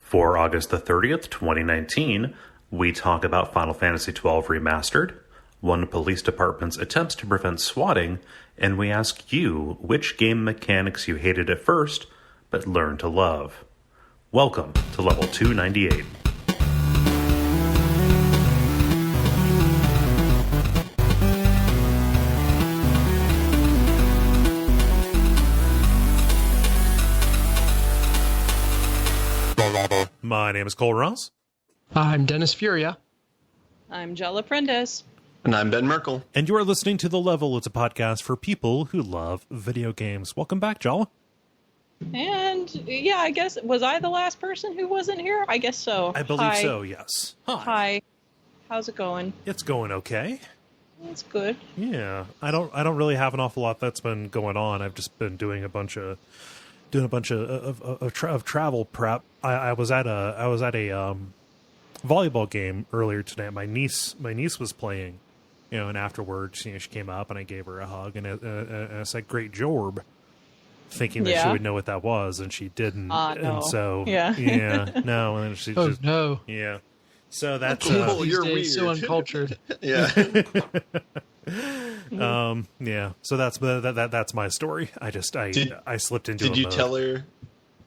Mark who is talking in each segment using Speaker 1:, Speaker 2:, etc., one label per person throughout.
Speaker 1: For August the 30th, 2019, we talk about Final Fantasy XII Remastered, one police department's attempts to prevent swatting, and we ask you which game mechanics you hated at first, but learned to love. Welcome to Level 298. My name is Cole Ross.
Speaker 2: I'm Dennis Furia.
Speaker 3: I'm Jala Prentice.
Speaker 4: And I'm Ben Merkel.
Speaker 1: And you are listening to The Level. It's a podcast for people who love video games. Welcome back, Jala.
Speaker 3: And, yeah, I guess, was I the last person who wasn't here? I guess so.
Speaker 1: I believe so, yes.
Speaker 3: Hi. How's it going?
Speaker 1: It's going okay.
Speaker 3: It's good.
Speaker 1: Yeah. I don't really have an awful lot that's been going on. I've just been doing a bunch of travel prep. I was at a volleyball game earlier today. My niece was playing, and afterwards, she came up and I gave her a hug and I said, "Great job," thinking that she would know what that was, and she didn't.
Speaker 3: No.
Speaker 1: And so
Speaker 3: yeah,
Speaker 1: no, and then she
Speaker 2: no,
Speaker 1: yeah. So that's
Speaker 4: you're weird.
Speaker 2: So uncultured.
Speaker 4: Yeah.
Speaker 1: Yeah. So that's my story. I slipped into.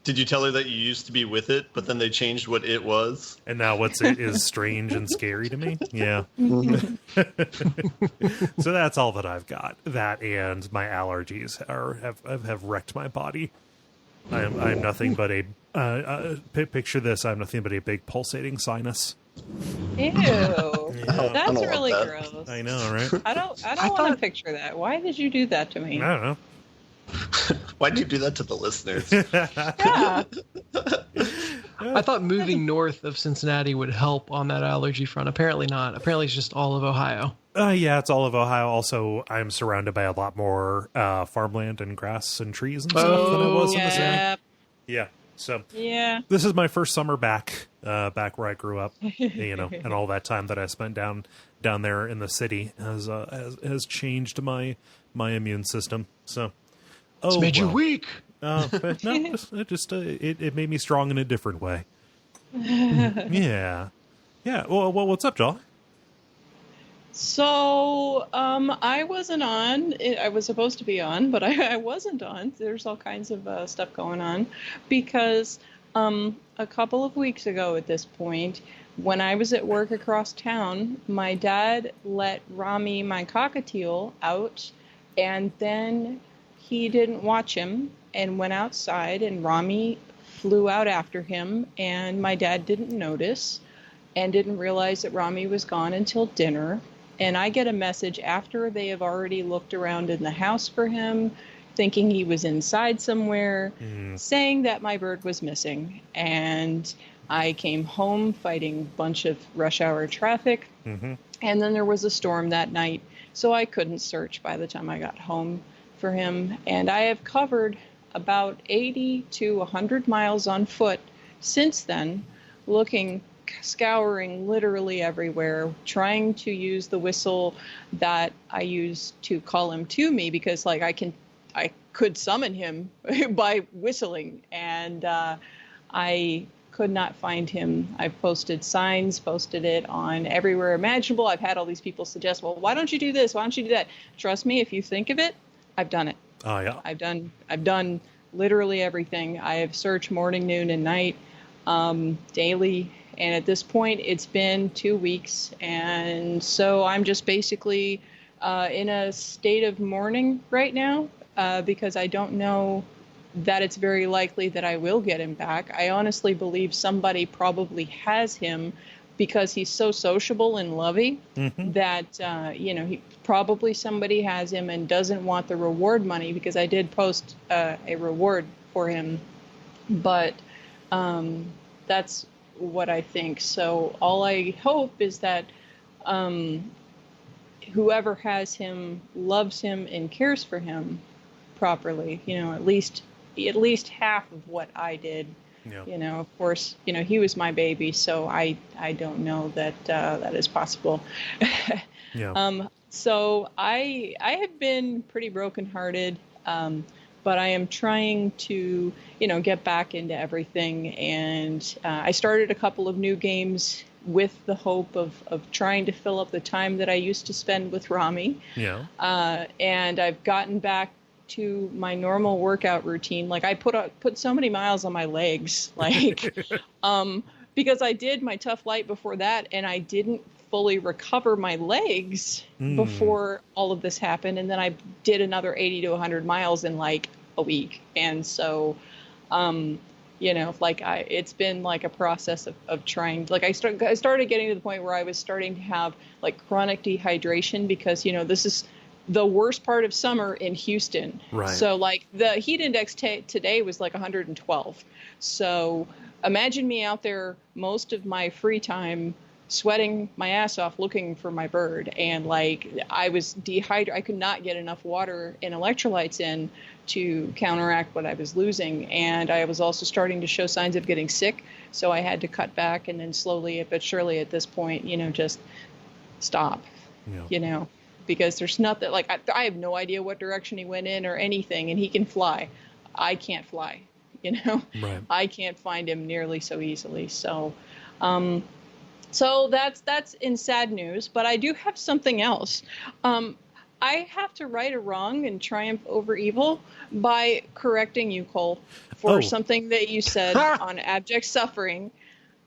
Speaker 4: Did you tell her that you used to be with it, but then they changed what it was?
Speaker 1: And now what's it is strange and scary to me? Yeah. So that's all that I've got. That and my allergies have wrecked my body. I'm nothing but a picture this. I'm nothing but a big pulsating sinus.
Speaker 3: Ew.
Speaker 1: Yeah.
Speaker 3: That's really gross.
Speaker 1: I know, right?
Speaker 3: I don't want to picture that. Why did you do that to me?
Speaker 1: I don't know.
Speaker 4: Why'd you do that to the listeners?
Speaker 3: Yeah.
Speaker 2: I thought moving north of Cincinnati would help on that allergy front. Apparently not. Apparently it's just all of Ohio.
Speaker 1: Yeah, it's all of Ohio. Also, I'm surrounded by a lot more farmland and grass and trees and stuff than I was in the city. Yeah. So this is my first summer back where I grew up, and all that time that I spent down there in the city has changed my immune system. So,
Speaker 2: it's made you weak.
Speaker 1: No, it made me strong in a different way. Yeah. Well, what's up, Joel?
Speaker 3: So, I wasn't on. I was supposed to be on, but I wasn't on. There's all kinds of stuff going on because a couple of weeks ago at this point, when I was at work across town, my dad let Rami, my cockatiel, out, and then he didn't watch him and went outside, and Rami flew out after him, and my dad didn't notice and didn't realize that Rami was gone until dinner. And I get a message after they have already looked around in the house for him, thinking he was inside somewhere, saying that my bird was missing. And I came home fighting a bunch of rush hour traffic. Mm-hmm. And then there was a storm that night, so I couldn't search by the time I got home for him. And I have covered about 80 to 100 miles on foot since then, scouring literally everywhere, trying to use the whistle that I use to call him to me, because I could summon him by whistling, and I could not find him. I've posted signs, posted it on everywhere imaginable. I've had all these people suggest, well, why don't you do this? Why don't you do that? Trust me, if you think of it, I've done it.
Speaker 1: Oh yeah.
Speaker 3: I've done literally everything. I have searched morning, noon, and night, daily. And at this point, it's been 2 weeks. And so I'm just basically in a state of mourning right now because I don't know that it's very likely that I will get him back. I honestly believe somebody probably has him because he's so sociable and lovey that, he probably somebody has him and doesn't want the reward money, because I did post a reward for him. But that's what I think. So all I hope is that whoever has him loves him and cares for him properly, at least half of what I did. Yeah. Of course, he was my baby, so I don't know that that is possible. Yeah. So I have been pretty brokenhearted. but I am trying to, get back into everything. And I started a couple of new games with the hope of trying to fill up the time that I used to spend with Rami.
Speaker 1: Yeah.
Speaker 3: And I've gotten back to my normal workout routine. Like I put so many miles on my legs, like, because I did my tough light before that, and I didn't fully recover my legs before all of this happened. And then I did another 80 to 100 miles in like a week. And so, it's been like a process of trying, like I started getting to the point where I was starting to have like chronic dehydration because, this is the worst part of summer in Houston.
Speaker 1: Right.
Speaker 3: So like the heat index today was like 112. So imagine me out there most of my free time sweating my ass off looking for my bird, and like I was dehydrated. I could not get enough water and electrolytes in to counteract what I was losing, and I was also starting to show signs of getting sick, so I had to cut back, and then slowly but surely at this point, just stop. Because there's nothing, like I have no idea what direction he went in or anything, and he can fly. I can't fly,
Speaker 1: Right.
Speaker 3: I can't find him nearly so easily. So so that's in sad news, but I do have something else. I have to right a wrong and triumph over evil by correcting you, Kole, for something that you said on abject suffering.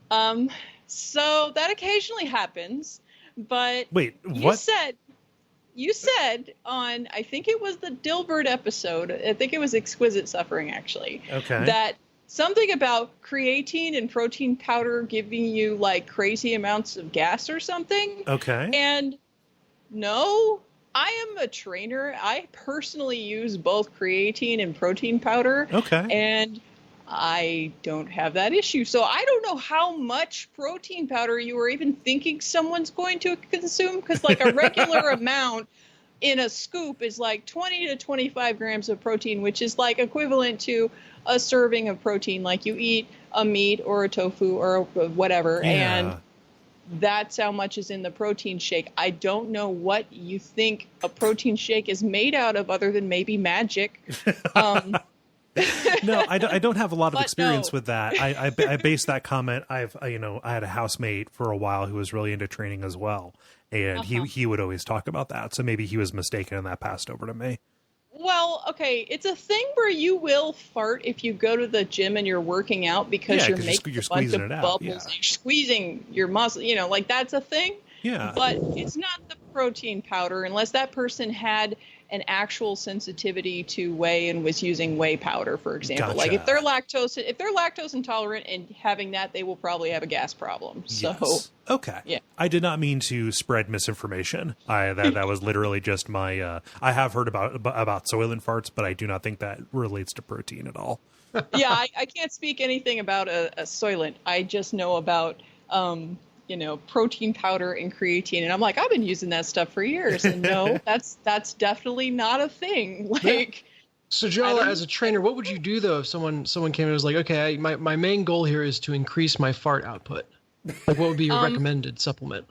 Speaker 3: So that occasionally happens, but
Speaker 1: wait, what?
Speaker 3: You said on, I think it was the Dilbert episode, I think it was Exquisite Suffering actually, that something about creatine and protein powder giving you like crazy amounts of gas or something.
Speaker 1: Okay.
Speaker 3: And no, I am a trainer. I personally use both creatine and protein powder.
Speaker 1: Okay.
Speaker 3: And I don't have that issue. So I don't know how much protein powder you were even thinking someone's going to consume, because like a regular amount in a scoop is like 20 to 25 grams of protein, which is like equivalent to a serving of protein. Like you eat a meat or a tofu or whatever.
Speaker 1: Yeah.
Speaker 3: And that's how much is in the protein shake. I don't know what you think a protein shake is made out of other than maybe magic.
Speaker 1: No, I don't have a lot of experience with that. I based that comment. I had a housemate for a while who was really into training as well, and he would always talk about that. So maybe he was mistaken and that passed over to me.
Speaker 3: Well, okay, it's a thing where you will fart if you go to the gym and you're working out because you're making
Speaker 1: you're
Speaker 3: a bunch
Speaker 1: squeezing
Speaker 3: of
Speaker 1: it out.
Speaker 3: bubbles.
Speaker 1: Yeah.
Speaker 3: And you're squeezing your muscle, like that's a thing.
Speaker 1: Yeah.
Speaker 3: But it's not the protein powder unless that person had an actual sensitivity to whey and was using whey powder, for example.
Speaker 1: Gotcha.
Speaker 3: Like if they're lactose intolerant and having that, they will probably have a gas problem. So
Speaker 1: yes. Okay.
Speaker 3: Yeah.
Speaker 1: I did not mean to spread misinformation. That was literally just my. I have heard about soylent farts, but I do not think that relates to protein at all.
Speaker 3: Yeah, I can't speak anything about a soylent. I just know about protein powder and creatine, and I'm like, I've been using that stuff for years, and no, that's definitely not a thing. Like,
Speaker 2: so Jala, as a trainer, what would you do though if someone came and was like, okay, my main goal here is to increase my fart output? Like, what would be your recommended supplement?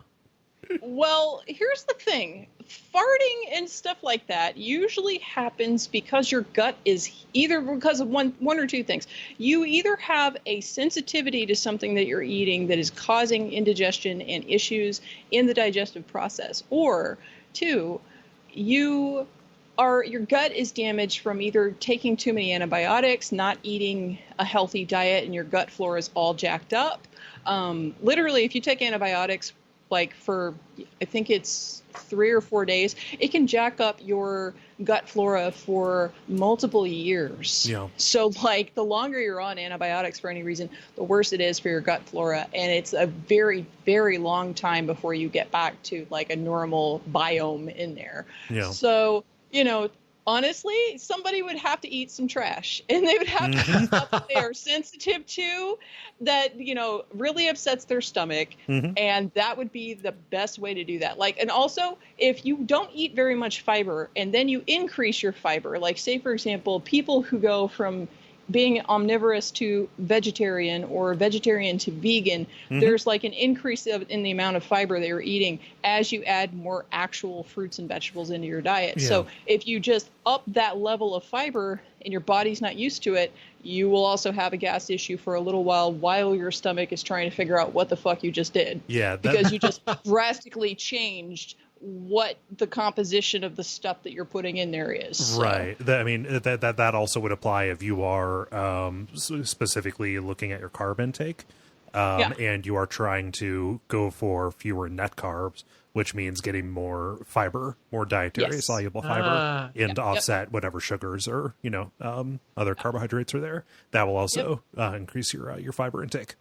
Speaker 3: Well, here's the thing. Farting and stuff like that usually happens because your gut is either because of one or two things. You either have a sensitivity to something that you're eating that is causing indigestion and issues in the digestive process, or two, your gut is damaged from either taking too many antibiotics, not eating a healthy diet, and your gut flora is all jacked up. Literally, if you take antibiotics, like for, I think it's 3 or 4 days, it can jack up your gut flora for multiple years.
Speaker 1: Yeah.
Speaker 3: So like the longer you're on antibiotics for any reason, the worse it is for your gut flora. And it's a very, very long time before you get back to like a normal biome in there.
Speaker 1: Yeah.
Speaker 3: So, honestly, somebody would have to eat some trash, and they would have to eat stuff that they are sensitive to that, really upsets their stomach.
Speaker 1: Mm-hmm.
Speaker 3: And that would be the best way to do that. Like, and also if you don't eat very much fiber and then you increase your fiber, like say, for example, people who go from being omnivorous to vegetarian or vegetarian to vegan, there's like an increase in the amount of fiber that you're eating as you add more actual fruits and vegetables into your diet. Yeah. So if you just up that level of fiber and your body's not used to it, you will also have a gas issue for a little while your stomach is trying to figure out what the fuck you just did.
Speaker 1: Yeah.
Speaker 3: Because you just drastically changed what the composition of the stuff that you're putting in there is. So.
Speaker 1: Right. That also would apply if you are specifically looking at your carb intake, and you are trying to go for fewer net carbs, which means getting more fiber, more dietary soluble fiber, and to offset whatever sugars or other carbohydrates are there. That will also increase your fiber intake.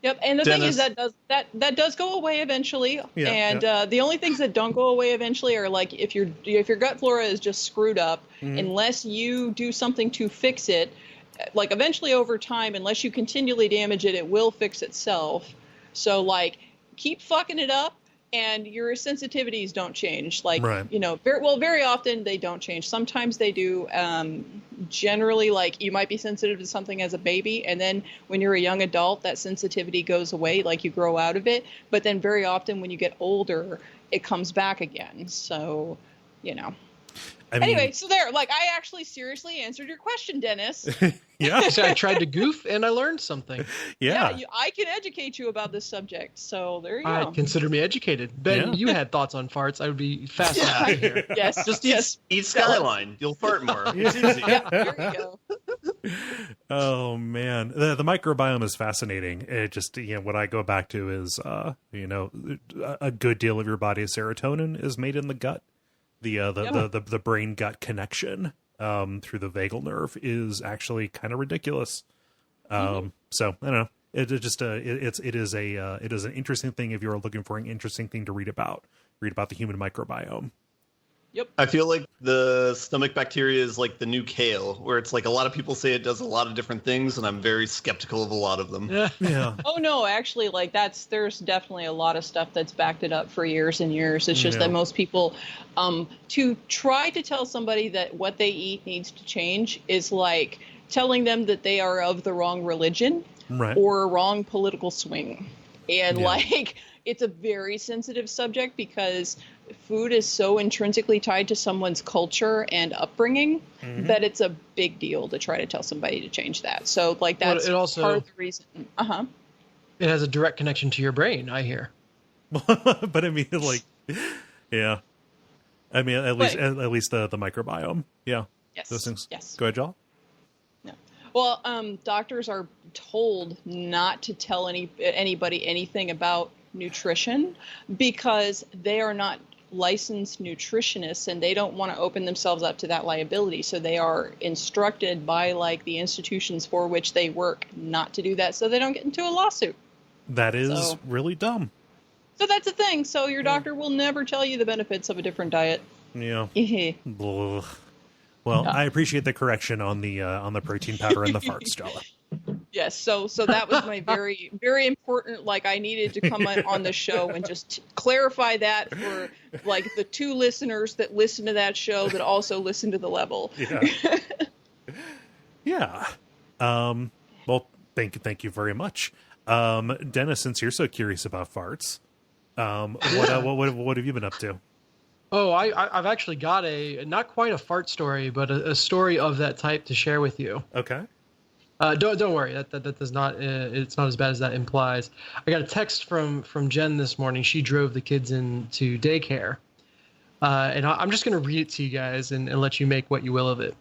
Speaker 3: Yep, and the thing is that does go away eventually, the only things that don't go away eventually are like if your gut flora is just screwed up, unless you do something to fix it, like eventually over time, unless you continually damage it, it will fix itself. So like keep fucking it up, and your sensitivities don't change. Like very often they don't change. Sometimes they do. Generally, like you might be sensitive to something as a baby, and then when you're a young adult, that sensitivity goes away, like you grow out of it. But then very often when you get older, it comes back again. So, Anyway, so there, like I actually seriously answered your question, Dennis.
Speaker 2: Yeah. So I tried to goof and I learned something.
Speaker 1: Yeah.
Speaker 3: I can educate you about this subject. So there you go.
Speaker 2: I consider me educated. Ben, you had thoughts on farts. I would be fascinated to hear.
Speaker 3: Yes.
Speaker 4: Just eat Skyline. You'll fart more. It's easy.
Speaker 3: Yeah, there you go.
Speaker 1: Oh man, the microbiome is fascinating. It just what I go back to is a good deal of your body's serotonin is made in the gut. The brain gut connection through the vagal nerve is actually kind of ridiculous. So I don't know. It is an interesting thing if you're looking for an interesting thing to read about the human microbiome.
Speaker 3: Yep.
Speaker 4: I feel like the stomach bacteria is like the new kale, where it's like a lot of people say it does a lot of different things, and I'm very skeptical of a lot of them.
Speaker 1: Yeah.
Speaker 3: Oh no, actually, like there's definitely a lot of stuff that's backed it up for years and years. It's just that most people, to try to tell somebody that what they eat needs to change is like telling them that they are of the wrong religion or a wrong political swing. And like, it's a very sensitive subject because food is so intrinsically tied to someone's culture and upbringing that it's a big deal to try to tell somebody to change that. So like that's part of the reason.
Speaker 2: It has a direct connection to your brain, I hear.
Speaker 1: But I mean, like, yeah. I mean, at least the microbiome. Yeah.
Speaker 3: Yes.
Speaker 1: Those things.
Speaker 3: Yes.
Speaker 1: Go ahead, Jala.
Speaker 3: No. Well, doctors are told not to tell anybody anything about nutrition because they are not licensed nutritionists and they don't want to open themselves up to that liability. So they are instructed by like the institutions for which they work not to do that so they don't get into a lawsuit.
Speaker 1: That is really dumb.
Speaker 3: So that's the thing. So your doctor will never tell you the benefits of a different diet.
Speaker 1: Yeah. Well, I appreciate the correction on the protein powder and the farts, Jala.
Speaker 3: Yes, so that was my very, very important, like I needed to come on the show and just clarify that for like the two listeners that listen to that show that also listen to The Level.
Speaker 1: Yeah. Yeah. Well, thank you very much. Dennis, since you're so curious about farts, what have you been up to?
Speaker 2: Oh, I've actually got not quite a fart story, but a story of that type to share with you.
Speaker 1: Okay.
Speaker 2: Don't worry. That does not. It's not as bad as that implies. I got a text from Jen this morning. She drove the kids into daycare, and I'm just going to read it to you guys and let you make what you will of it.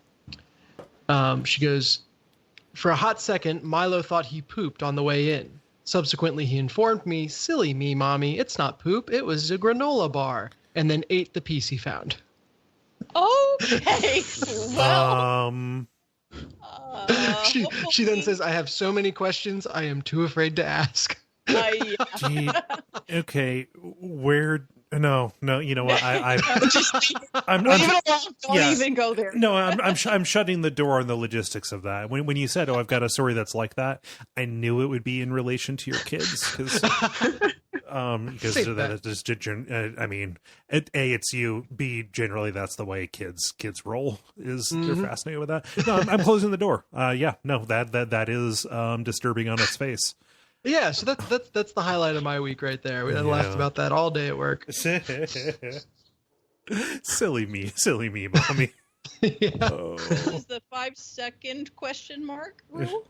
Speaker 2: She goes, for a hot second, Milo thought he pooped on the way in. Subsequently, he informed me, "Silly me, mommy. It's not poop. It was a granola bar." And then ate the piece he found.
Speaker 3: Okay. Well.
Speaker 2: She then says, "I have so many questions. I am too afraid to ask."
Speaker 1: Gee, okay, where? No. You know what?
Speaker 3: Don't even go there.
Speaker 1: No, I'm shutting the door on the logistics of that. When you said, "Oh, I've got a story that's like that," I knew it would be in relation to your kids because Because that is just, I mean, it's you. B, generally that's the way kids roll. They're fascinated with that. No, I'm closing the door. That is disturbing on its face.
Speaker 2: Yeah, so that's the highlight of my week right there. We laughed about that all day at work.
Speaker 1: Silly me, mommy.
Speaker 2: Yeah.
Speaker 1: Oh.
Speaker 3: This is the 5-second question mark rule.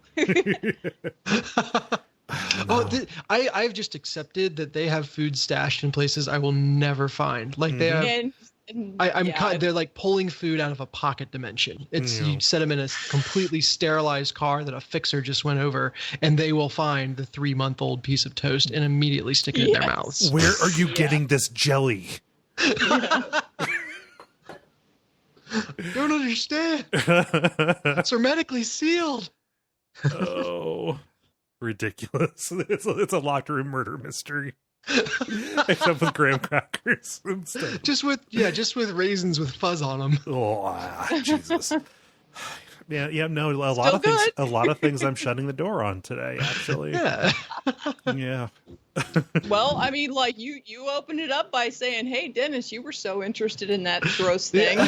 Speaker 2: I've just accepted that they have food stashed in places I will never find. Like they have. They're like pulling food out of a pocket dimension. You set them in a completely sterilized car that a fixer just went over, and they will find the 3-month-old piece of toast and immediately stick it in their mouths.
Speaker 1: Where are you getting this jelly?
Speaker 2: Don't understand. It's hermetically sealed.
Speaker 1: Oh, ridiculous! It's a locked room murder mystery. Except with graham crackers instead.
Speaker 2: Just with raisins with fuzz on them.
Speaker 1: Oh, Jesus. No, a lot of things I'm shutting the door on today, actually. Yeah.
Speaker 3: Well, I mean, like you opened it up by saying, "Hey, Dennis, you were so interested in that gross thing." You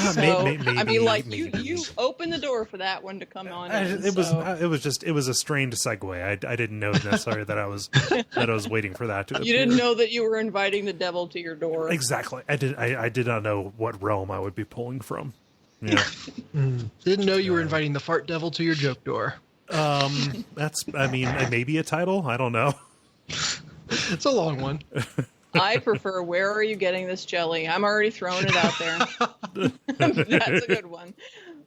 Speaker 3: opened the door for that one to come on.
Speaker 1: It was a strained segue. I didn't know necessarily that I was waiting for that to appear.
Speaker 3: You didn't know that you were inviting the devil to your door.
Speaker 1: Exactly. I did not know what realm I would be pulling from. Yeah.
Speaker 2: Didn't know you were inviting the fart devil to your joke door.
Speaker 1: Maybe a title. I don't know.
Speaker 2: It's a long one.
Speaker 3: I prefer "Where are you getting this jelly?" I'm already throwing it out there. That's a good one.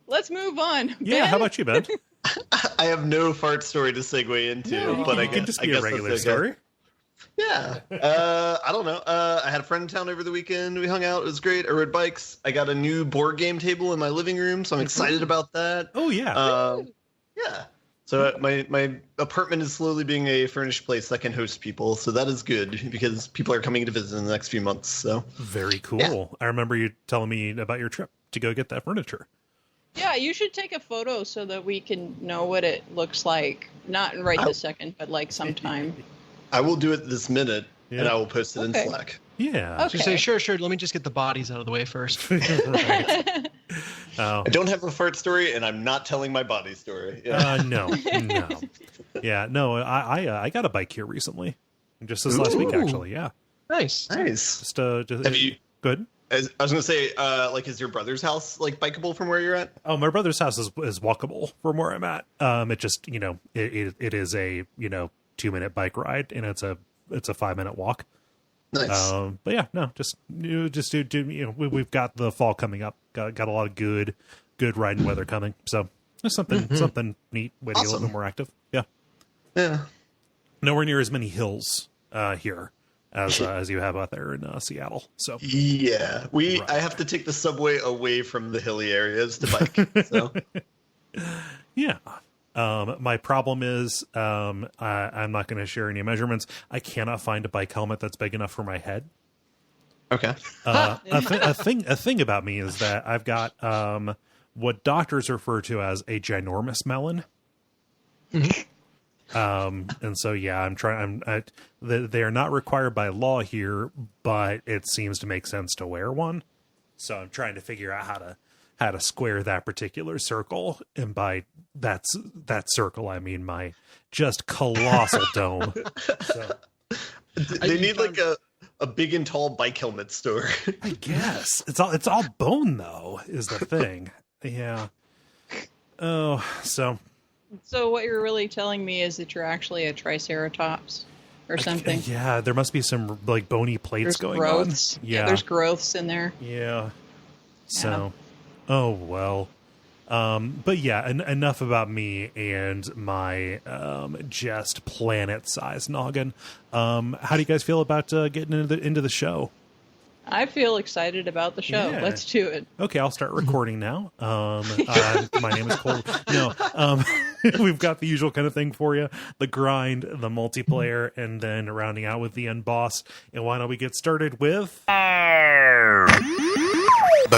Speaker 3: Let's move on.
Speaker 1: Yeah,
Speaker 3: Ben?
Speaker 1: how about you, Ben?
Speaker 4: I have no fart story to segue into, but I
Speaker 1: can just be a regular story.
Speaker 4: Yeah. I don't know. I had a friend in town over the weekend. We hung out. It was great. I rode bikes. I got a new board game table in my living room, so I'm excited about that.
Speaker 1: Oh, yeah.
Speaker 4: Yeah. So my apartment is slowly being a furnished place that can host people, so that is good because people are coming to visit in the next few months. So
Speaker 1: very cool. Yeah. I remember you telling me about your trip to go get that furniture.
Speaker 3: Yeah, you should take a photo so that we can know what it looks like. Not right this second, but like sometime.
Speaker 4: I will do it this minute, and I will post it in Slack.
Speaker 1: Yeah.
Speaker 2: Okay. So say, sure. Let me just get the bodies out of the way first.
Speaker 4: I don't have a fart story, and I'm not telling my body story. Yeah.
Speaker 1: No. Yeah, no. I got a bike here recently, just this last week, actually. Yeah.
Speaker 2: Nice.
Speaker 1: Just have you good?
Speaker 4: I was going to say, is your brother's house like bikeable from where you're at?
Speaker 1: Oh, my brother's house is walkable from where I'm at. It just it is a 2-minute bike ride, and it's a 5-minute walk.
Speaker 4: Nice.
Speaker 1: But yeah, no, we've got the fall coming up. Got a lot of good riding weather coming. So there's something neat, way to get a little bit more active. Yeah.
Speaker 4: Yeah.
Speaker 1: Nowhere near as many hills here as you have out there in Seattle. So
Speaker 4: yeah, I have to take the subway away from the hilly areas to bike. So
Speaker 1: yeah. My problem is I'm not going to share any measurements. I cannot find a bike helmet that's big enough for my head.
Speaker 4: Okay.
Speaker 1: A thing about me is that I've got what doctors refer to as a ginormous melon. And so yeah, they are not required by law here, but it seems to make sense to wear one. So I'm trying to figure out how to square that particular circle, and by that circle I mean my just colossal dome. So,
Speaker 4: they need like a big and tall bike helmet store.
Speaker 1: I guess it's all bone though is the thing. Yeah. Oh, so
Speaker 3: what you're really telling me is that you're actually a triceratops or something.
Speaker 1: Yeah, there must be some like bony plates going on.
Speaker 3: Yeah, there's growths in there.
Speaker 1: Yeah. So, oh well. But yeah, enough about me and my just planet-sized noggin. How do you guys feel about getting into the show?
Speaker 3: I feel excited about the show. Yeah. Let's do it.
Speaker 1: Okay, I'll start recording now. My name is Kole. No, we've got the usual kind of thing for you: the grind, the multiplayer, and then rounding out with the end boss. And why don't we get started with the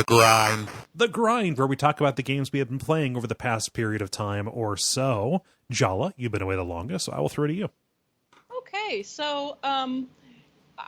Speaker 1: grind? The grind, where we talk about the games we have been playing over the past period of time or so. Jala, you've been away the longest, so I will throw it to you.
Speaker 3: Okay, so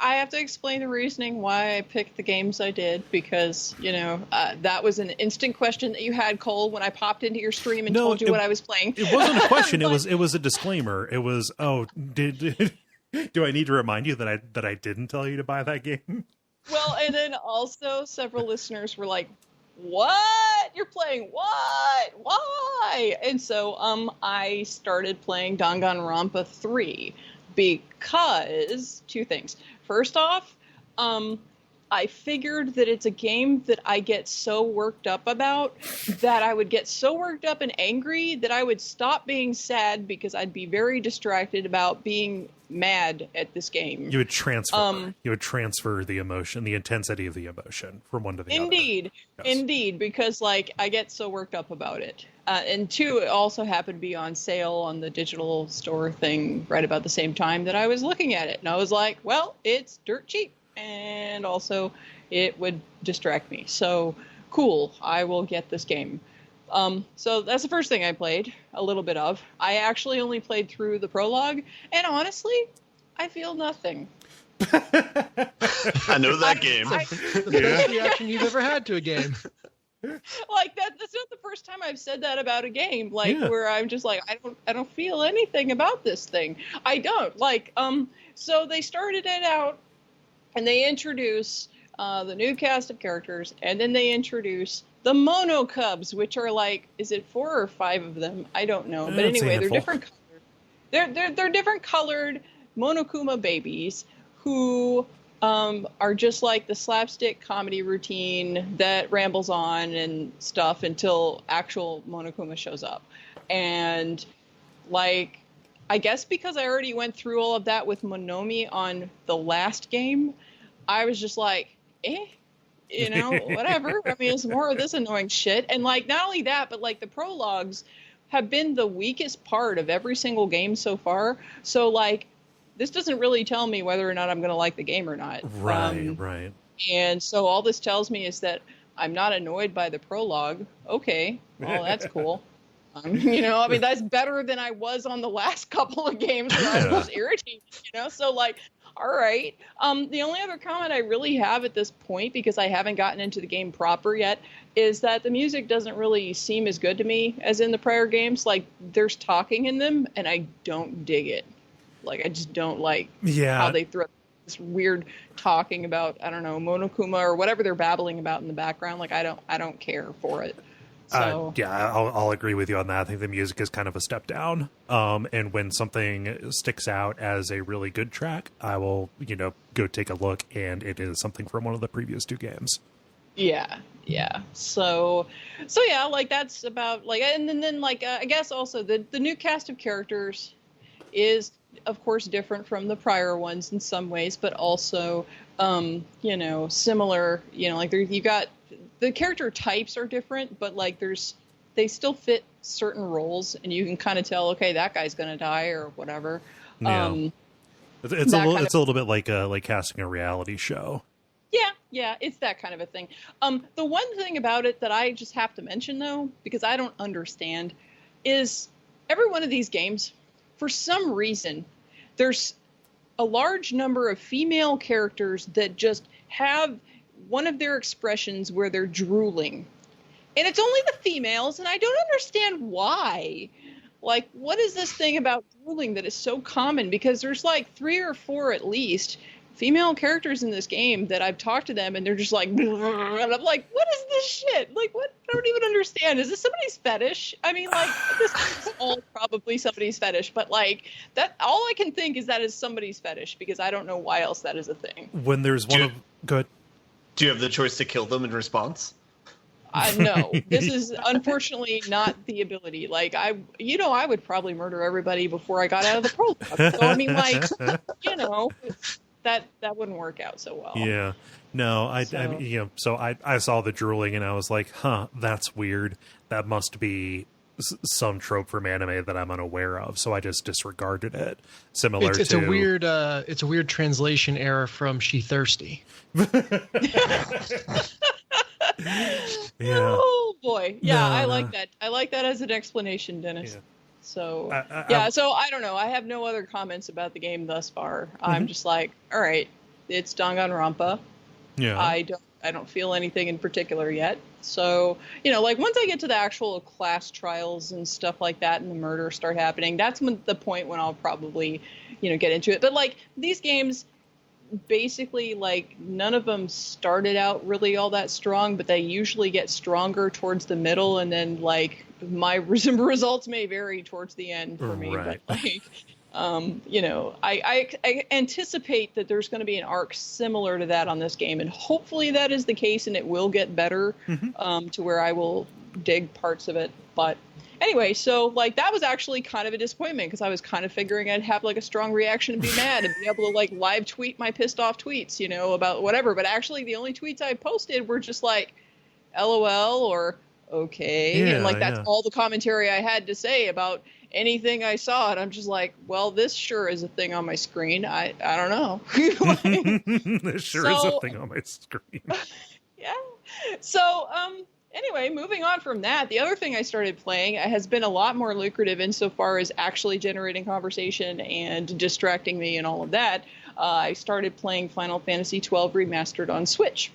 Speaker 3: I have to explain the reasoning why I picked the games I did, because, that was an instant question that you had, Kole, when I popped into your stream and told you what I was playing.
Speaker 1: It wasn't a question. It was a disclaimer. It was, do I need to remind you that I didn't tell you to buy that game?
Speaker 3: Well, and then also several listeners were like, what? You're playing what? Why? And so I started playing Danganronpa 3 because two things. First off, I figured that it's a game that I get so worked up about that I would get so worked up and angry that I would stop being sad because I'd be very distracted about being mad at this game.
Speaker 1: You would transfer. You would transfer the emotion, the intensity of the emotion from one to the other.
Speaker 3: Indeed, because I get so worked up about it. And two, it also happened to be on sale on the digital store thing right about the same time that I was looking at it, and I was like, well, it's dirt cheap. And also, it would distract me. So, cool, I will get this game. So that's the first thing I played, a little bit of. I actually only played through the prologue, and honestly, I feel nothing.
Speaker 4: I know that game.
Speaker 2: The best reaction you've ever had to a game.
Speaker 3: That's not the first time I've said that about a game. Where I'm just like, I don't feel anything about this thing. I don't. So they started it out, and they introduce the new cast of characters, and then they introduce the Mono Cubs, which are is it 4 or 5 of them? I don't know. But anyway, they're different colored. They're different colored Monokuma babies who are just like the slapstick comedy routine that rambles on and stuff until actual Monokuma shows up. And I guess because I already went through all of that with Monomi on the last game, I was just like, whatever. I mean, it's more of this annoying shit. And not only that, but the prologues have been the weakest part of every single game so far. So this doesn't really tell me whether or not I'm going to like the game or not.
Speaker 1: Right.
Speaker 3: And so all this tells me is that I'm not annoyed by the prologue. Okay, well, that's cool. That's better than I was on the last couple of games where I was irritated, So all right. The only other comment I really have at this point, because I haven't gotten into the game proper yet, is that the music doesn't really seem as good to me as in the prior games. There's talking in them, and I don't dig it. I just don't how they throw this weird talking about, I don't know, Monokuma or whatever they're babbling about in the background. I don't care for it. So.
Speaker 1: I'll agree with you on that. I think the music is kind of a step down. And when something sticks out as a really good track, I will, go take a look, and it is something from one of the previous 2 games.
Speaker 3: Yeah. So yeah, that's about and then I guess also the new cast of characters is of course different from the prior ones in some ways, but also similar. You got. The character types are different, but they still fit certain roles, and you can kind of tell, okay, that guy's going to die or whatever.
Speaker 1: Yeah. It's a little bit like casting a reality show.
Speaker 3: Yeah, it's that kind of a thing. The one thing about it that I just have to mention, though, because I don't understand, is every one of these games, for some reason, there's a large number of female characters that just have one of their expressions where they're drooling. And it's only the females, and I don't understand why. What is this thing about drooling that is so common? Because there's 3 or 4 at least female characters in this game that I've talked to them, and they're just and I'm like, what is this shit? What? I don't even understand. Is this somebody's fetish? I mean, this is all probably somebody's fetish, but that, all I can think is that is somebody's fetish, because I don't know why else that is a thing.
Speaker 1: When there's one of... Good.
Speaker 4: Do you have the choice to kill them in response?
Speaker 3: No, this is unfortunately not the ability. I would probably murder everybody before I got out of the prologue. So I mean, that wouldn't work out so well.
Speaker 1: Yeah, no, I saw the drooling and I was like, huh, that's weird. That must be some trope from anime that I'm unaware of. So I just disregarded it.
Speaker 2: It's a weird translation error from She Thirsty.
Speaker 1: Yeah.
Speaker 3: Oh boy. Yeah,
Speaker 1: No,
Speaker 3: I like that. I like that as an explanation, Dennis.
Speaker 1: Yeah.
Speaker 3: So so I don't know. I have no other comments about the game thus far. I'm just all right. it's Danganronpa.
Speaker 1: Yeah.
Speaker 3: I don't feel anything in particular yet. So, like once I get to the actual class trials and stuff like that and the murders start happening, that's the point when I'll probably, get into it. But like these games, basically, like none of them started out really all that strong, but they usually get stronger towards the middle, and then like my results may vary towards the end for me.
Speaker 1: Right.
Speaker 3: But like, I anticipate that there's going to be an arc similar to that on this game, and hopefully that is the case, and it will get better to where I will dig parts of it. But anyway, so like that was actually kind of a disappointment because I was kind of figuring I'd have like a strong reaction and be mad and be able to like live tweet my pissed off tweets, about whatever. But actually the only tweets I posted were just like LOL or okay. And like that's all the commentary I had to say about anything I saw. And I'm just like, well, this sure is a thing on my screen. I don't know.
Speaker 1: This sure is a thing on my screen.
Speaker 3: Yeah. So, anyway, moving on from that, the other thing I started playing has been a lot more lucrative insofar as actually generating conversation and distracting me and all of that. I started playing Final Fantasy XII Remastered on Switch.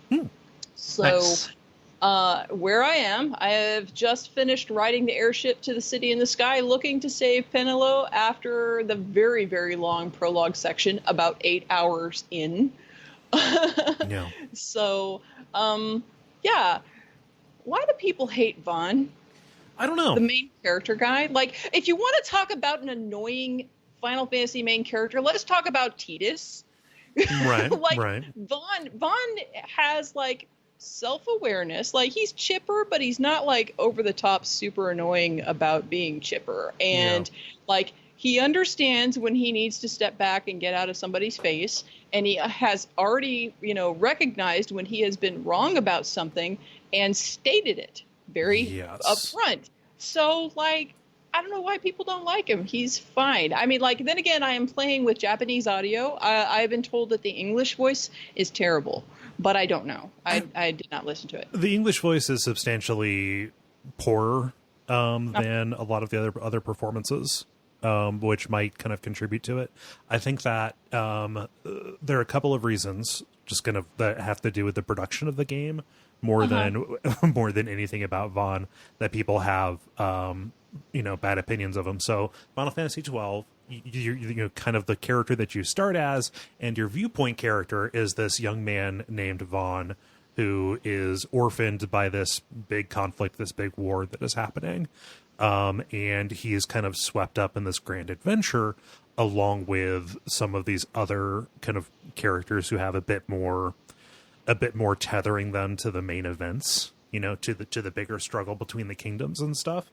Speaker 3: So, nice. Where I am, I have just finished riding the airship to the city in the sky, looking to save Penelo after the very, very long prologue section, about 8 hours in.
Speaker 1: Yeah.
Speaker 3: So, yeah. Why do people hate Vaughn?
Speaker 1: I don't know.
Speaker 3: The main character guy. Like, if you want to talk about an annoying Final Fantasy main character, let's talk about Tidus.
Speaker 1: Right,
Speaker 3: like,
Speaker 1: right.
Speaker 3: Vaughn has, like, self-awareness. Like, he's chipper, but he's not, like, over-the-top super annoying about being chipper. And, like, he understands when he needs to step back and get out of somebody's face. And he has already, recognized when he has been wrong about something and stated it very upfront. So, like, I don't know why people don't like him. He's fine. I mean, like, then again, I am playing with Japanese audio. I've been told that the English voice is terrible, but I don't know. I did not listen to it.
Speaker 1: The English voice is substantially poorer than a lot of the other performances, which might kind of contribute to it. I think that there are a couple of reasons just kind of that have to do with the production of the game more than anything about Vaughn that people have bad opinions of him. So Final Fantasy XII, you kind of the character that you start as, and your viewpoint character is this young man named Vaughn who is orphaned by this big conflict, this big war that is happening. And he is kind of swept up in this grand adventure along with some of these other kind of characters who have a bit more tethering them to the main events, to the bigger struggle between the kingdoms and stuff.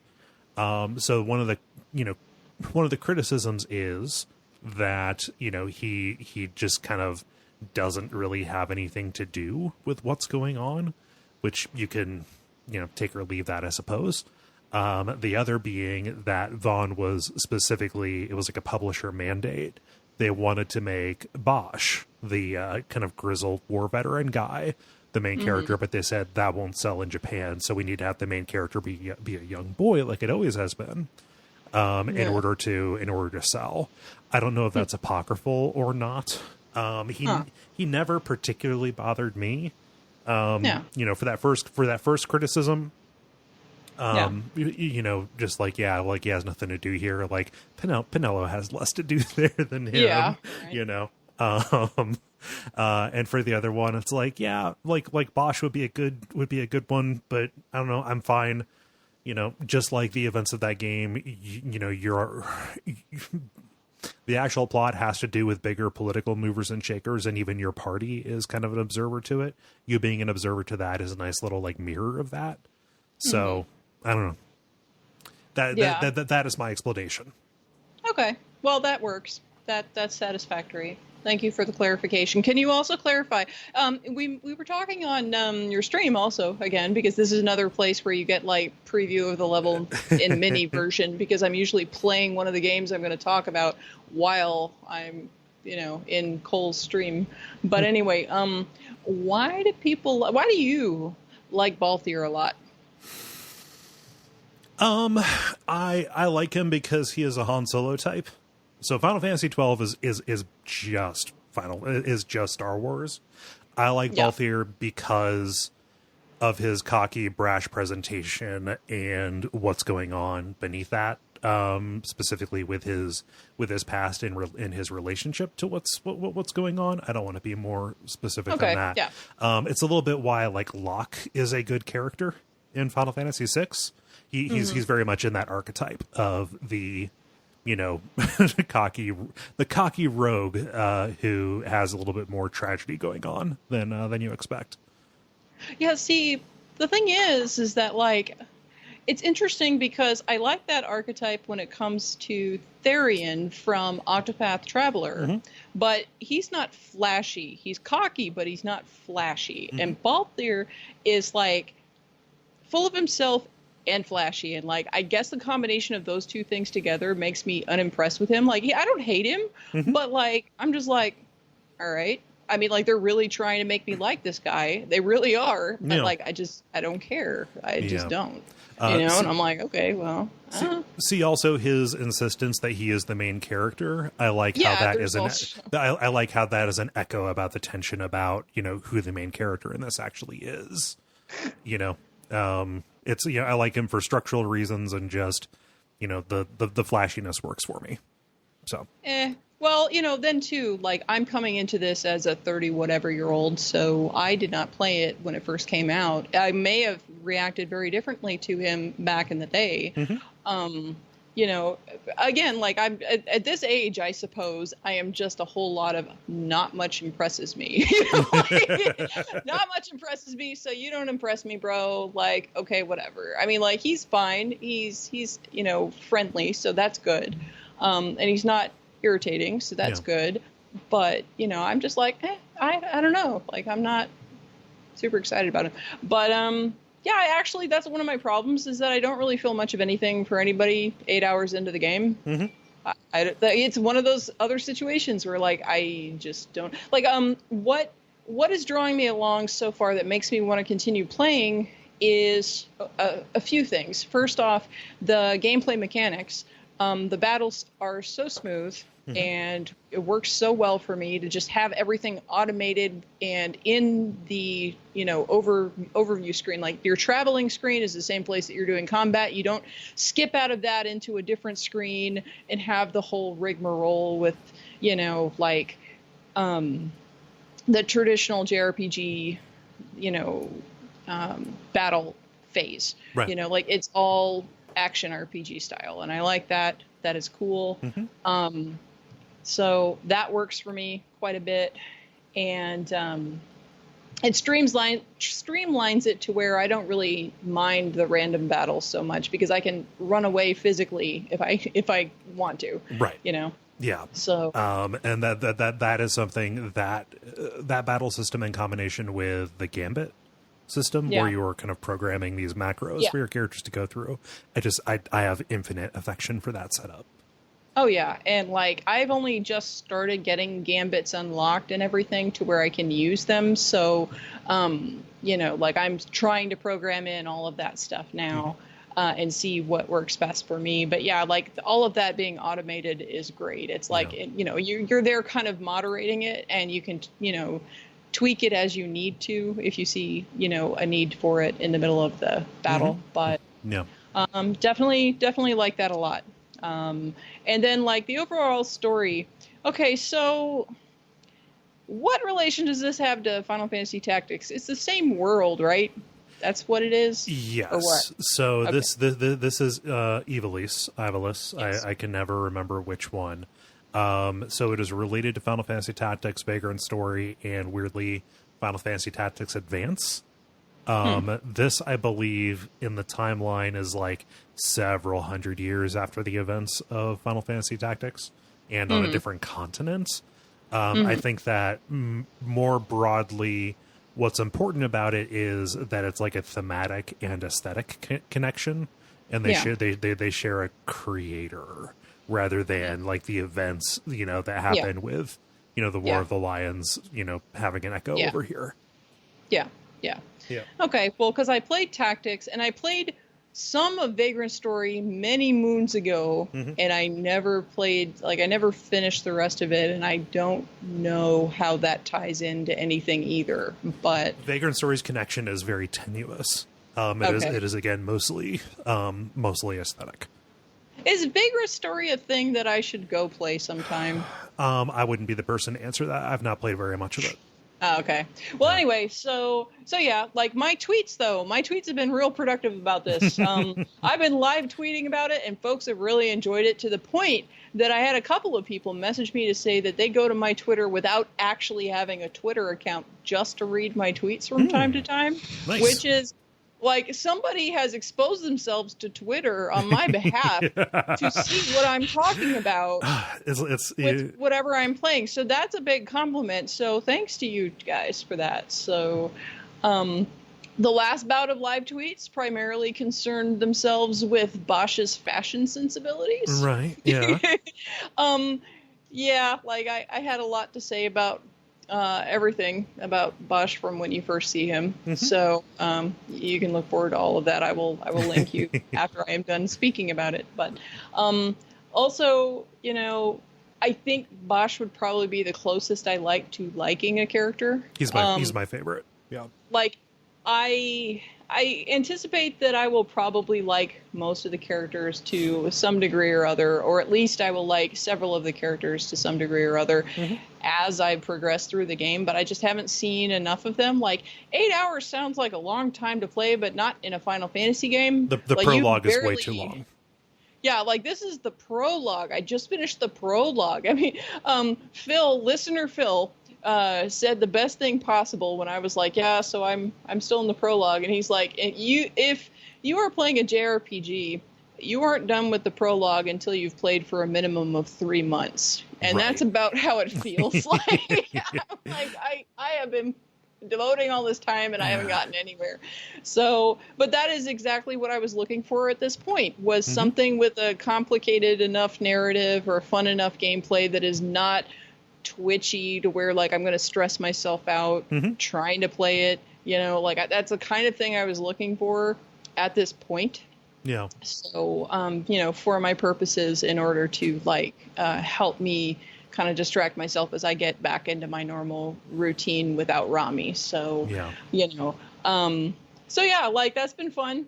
Speaker 1: So one of the criticisms is that, he just kind of doesn't really have anything to do with what's going on, which you can, take or leave that, I suppose. The other being that Vaughn was specifically, it was like a publisher mandate. They wanted to make Bosch, the kind of grizzled war veteran guy, the main character, but they said that won't sell in Japan, so we need to have the main character be a young boy like it always has been, in order to sell. I don't know if that's apocryphal or not. He never particularly bothered me. For that first criticism. Just like, like he has nothing to do here. Like Penelo has less to do there than him, right. And for the other one, it's like, like Bosch would be a good one, but I don't know. I'm fine. Just like the events of that game, the actual plot has to do with bigger political movers and shakers, and even your party is kind of an observer to it. You being an observer to that is a nice little like mirror of that. So I don't know. That is my explanation.
Speaker 3: Okay, well that works. That's satisfactory. Thank you for the clarification. Can you also clarify? We were talking on your stream also again, because this is another place where you get like preview of the level in mini version, because I'm usually playing one of the games I'm going to talk about while I'm in Kole's stream. But anyway, why do you like Balthier a lot?
Speaker 1: I like him because he is a Han Solo type. So Final Fantasy XII is just just Star Wars. I like Balthier because of his cocky, brash presentation and what's going on beneath that, specifically with his past in his relationship to what's going on. I don't want to be more specific than that.
Speaker 3: Yeah.
Speaker 1: It's a little bit why I like Locke is a good character in Final Fantasy VI. He's very much in that archetype of the, cocky rogue who has a little bit more tragedy going on than you expect.
Speaker 3: Yeah, see, the thing is that, like, it's interesting because I like that archetype when it comes to Therian from Octopath Traveler, but he's not flashy. He's cocky, but he's not flashy. And Balthier is, like, full of himself and flashy. And, like, I guess the combination of those two things together makes me unimpressed with him. Like, I don't hate him, but, like, I'm just like, all right. I mean, like, they're really trying to make me like this guy. They really are. But, like, I don't care. I just don't. And I'm like, okay, well.
Speaker 1: See also his insistence that he is the main character. I like how that is I like how that is an echo about the tension about, who the main character in this actually is. It's, I like him for structural reasons and just, the flashiness works for me. So.
Speaker 3: Well, then too, like, I'm coming into this as a 30-whatever-year-old, so I did not play it when it first came out. I may have reacted very differently to him back in the day. Again, like, I'm at this age, I suppose, I am just a whole lot of not much impresses me. Not much impresses me, so you don't impress me, bro. Like, okay, whatever. I mean, like, he's fine. He's friendly, so that's good. And he's not irritating, so that's good. But I'm just like, I don't know, like, I'm not super excited about him. But that's one of my problems, is that I don't really feel much of anything for anybody 8 hours into the game. It's one of those other situations where, like, I just don't like what is drawing me along so far that makes me want to continue playing is a few things. First off, the gameplay mechanics. The battles are so smooth, and it works so well for me to just have everything automated and in the, overview screen. Like, your traveling screen is the same place that you're doing combat. You don't skip out of that into a different screen and have the whole rigmarole with, like, the traditional JRPG, battle phase. Right. Like, it's all action RPG style, and I like that. That is cool. So that works for me quite a bit, and it streamlines it to where I don't really mind the random battles so much, because I can run away physically if I want to. Right.
Speaker 1: Yeah.
Speaker 3: So
Speaker 1: and that is something that battle system in combination with the Gambit system, where you are kind of programming these macros for your characters to go through. I have infinite affection for that setup.
Speaker 3: Oh yeah, and like, I've only just started getting Gambits unlocked and everything to where I can use them. So, like, I'm trying to program in all of that stuff now and see what works best for me. But yeah, like, all of that being automated is great. It's like, you're there kind of moderating it, and you can, tweak it as you need to if you see, a need for it in the middle of the battle. But definitely like that a lot. And then, like, the overall story. Okay, so what relation does this have to Final Fantasy Tactics? It's the same world, right? That's what it is?
Speaker 1: Yes.
Speaker 3: Or what?
Speaker 1: So okay. This is Ivalice. Yes. I can never remember which one. So it is related to Final Fantasy Tactics, Vagrant Story, and weirdly Final Fantasy Tactics Advance. This, I believe, in the timeline is like several hundred years after the events of Final Fantasy Tactics, and on a different continent. I think that more broadly, what's important about it is that it's like a thematic and aesthetic connection, and they share a creator rather than like the events that happen with the War of the Lions having an echo over here.
Speaker 3: Yeah. Okay, well, because I played Tactics, and I played some of Vagrant Story many moons ago, and I never played, like, I never finished the rest of it, and I don't know how that ties into anything either. But
Speaker 1: Vagrant Story's connection is very tenuous. It is again mostly aesthetic.
Speaker 3: Is Vagrant Story a thing that I should go play sometime?
Speaker 1: I wouldn't be the person to answer that. I've not played very much of it.
Speaker 3: Oh, okay. Well, anyway, so yeah, like my tweets have been real productive about this. I've been live tweeting about it, and folks have really enjoyed it, to the point that I had a couple of people message me to say that they go to my Twitter without actually having a Twitter account just to read my tweets from time to time,
Speaker 1: nice.
Speaker 3: Which is like somebody has exposed themselves to Twitter on my behalf to see what I'm talking about with whatever I'm playing. So that's a big compliment. So thanks to you guys for that. So the last bout of live tweets primarily concerned themselves with Bosch's fashion sensibilities.
Speaker 1: Right, yeah.
Speaker 3: Yeah, like I had a lot to say about everything about Bosch from when you first see him. So you can look forward to all of that. I will link you after I am done speaking about it. But also, you know, I think Bosch would probably be the closest I like to liking a character.
Speaker 1: He's my favorite. Yeah.
Speaker 3: Like I anticipate that I will probably like most of the characters to some degree or other, or at least I will like several of the characters to some degree or other as I progress through the game, but I just haven't seen enough of them. Like 8 hours sounds like a long time to play, but not in a Final Fantasy game.
Speaker 1: The like, prologue is way too long.
Speaker 3: Yeah, like this is the prologue. I just finished the prologue. I mean, listener Phil, said the best thing possible when I was like, yeah, so I'm still in the prologue, and he's like, if you are playing a JRPG, you aren't done with the prologue until you've played for a minimum of 3 months, and that's about how it feels. Like, I have been devoting all this time and I haven't gotten anywhere. So, but that is exactly what I was looking for at this point, was something with a complicated enough narrative or fun enough gameplay that is not twitchy to where like I'm going to stress myself out trying to play it, you know, like that's the kind of thing I was looking for at this point.
Speaker 1: Yeah.
Speaker 3: So, you know, for my purposes, in order to like help me kind of distract myself as I get back into my normal routine without Rami. So, you know, so yeah, like that's been fun.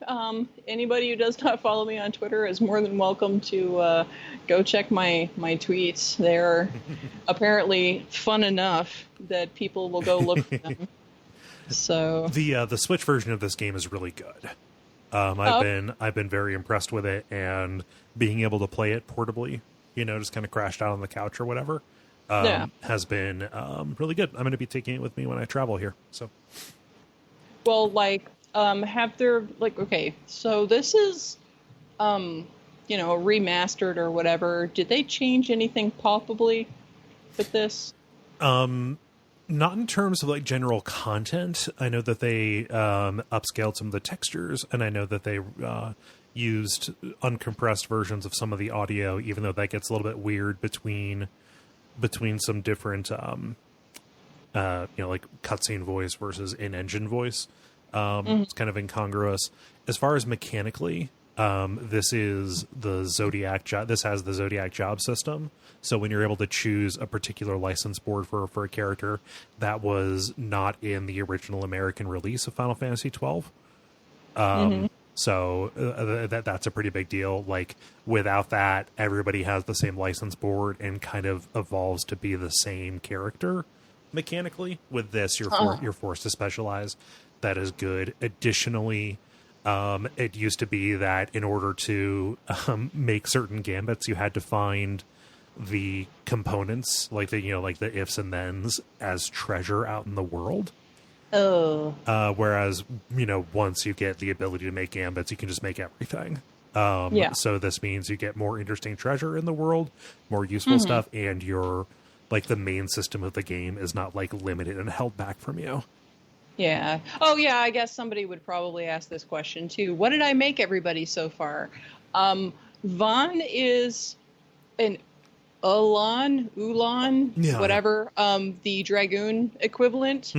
Speaker 3: Anybody who does not follow me on Twitter is more than welcome to go check my tweets. They're apparently fun enough that people will go look for them. So
Speaker 1: the Switch version of this game is really good. I've been very impressed with it, and being able to play it portably, you know, just kind of crashed out on the couch or whatever, has been really good. I'm going to be taking it with me when I travel here. So,
Speaker 3: well, like, have there like, okay, so this is, you know, remastered or whatever. Did they change anything palpably with this?
Speaker 1: Not in terms of like general content. I know that they upscaled some of the textures, and I know that they used uncompressed versions of some of the audio, even though that gets a little bit weird between some different you know, like cutscene voice versus in-engine voice. It's kind of incongruous. As far as mechanically, this is the Zodiac job. This has the Zodiac job system. So when you're able to choose a particular license board for a character, that was not in the original American release of Final Fantasy XII. So that's a pretty big deal. Like without that, everybody has the same license board and kind of evolves to be the same character mechanically. With this, you're forced to specialize. That is good. Additionally, it used to be that in order to make certain gambits, you had to find the components, like the, you know, like the ifs and thens as treasure out in the world. Whereas, you know, once you get the ability to make gambits, you can just make everything. So this means you get more interesting treasure in the world, more useful stuff, and your like the main system of the game is not like limited and held back from you.
Speaker 3: Yeah. Oh, yeah. I guess somebody would probably ask this question too. What did I make everybody so far? Vaughn is an Ulan, whatever, the Dragoon equivalent,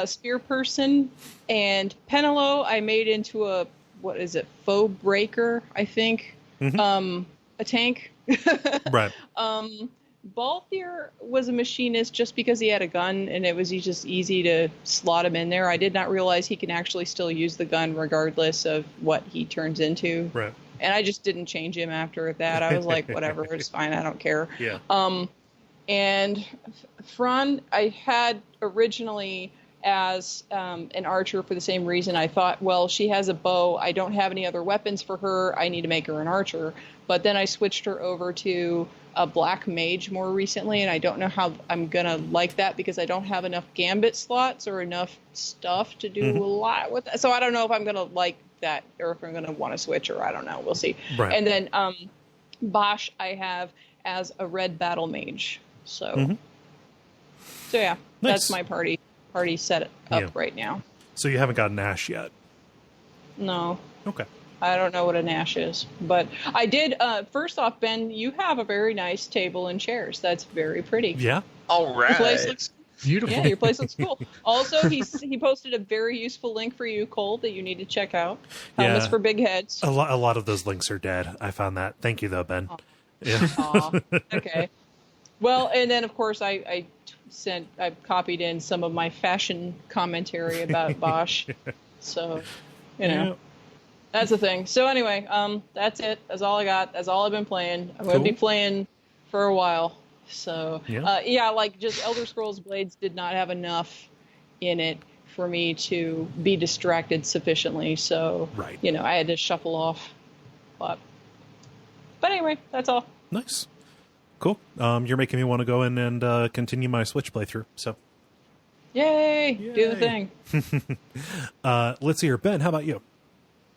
Speaker 3: spear person, and Penelo I made into a what is it, Foe Breaker, I think, a tank.
Speaker 1: Right.
Speaker 3: Balthier was a machinist just because he had a gun, and it was just easy to slot him in there. I did not realize he can actually still use the gun regardless of what he turns into.
Speaker 1: Right.
Speaker 3: And I just didn't change him after that. I was like, whatever, it's fine, I don't care.
Speaker 1: Yeah.
Speaker 3: And Fran, I had originally as an archer for the same reason. I thought, well, she has a bow. I don't have any other weapons for her. I need to make her an archer. But then I switched her over to a black mage more recently, and I don't know how I'm going to like that because I don't have enough gambit slots or enough stuff to do a lot with that. So I don't know if I'm going to like that or if I'm going to want to switch, or I don't know. We'll see. Right. And then Bosch I have as a red battle mage. So, so yeah,
Speaker 1: nice.
Speaker 3: That's my party set up right now.
Speaker 1: So you haven't got Nash yet?
Speaker 3: No.
Speaker 1: Okay.
Speaker 3: I don't know what a Nash is, but I did. First off, Ben, you have a very nice table and chairs. That's very pretty.
Speaker 1: Yeah.
Speaker 4: All right.
Speaker 3: Your place looks
Speaker 2: beautiful.
Speaker 3: Yeah, your place looks cool. Also, he posted a very useful link for you, Kole, that you need to check out. Helmets for big heads.
Speaker 1: A lot of those links are dead. I found that. Thank you, though, Ben.
Speaker 3: Aww.
Speaker 1: Yeah.
Speaker 3: Aww. Okay. Well, and then of course I copied in some of my fashion commentary about Bosch. So, that's the thing. So anyway, that's it. That's all I got. That's all I've been playing. I'm going to be playing for a while. So, like just Elder Scrolls Blades did not have enough in it for me to be distracted sufficiently. So, I had to shuffle off. But anyway, that's all.
Speaker 1: Nice. Cool. You're making me want to go in and continue my Switch playthrough. So,
Speaker 3: Yay! Do the thing.
Speaker 1: Let's hear. Ben, how about you?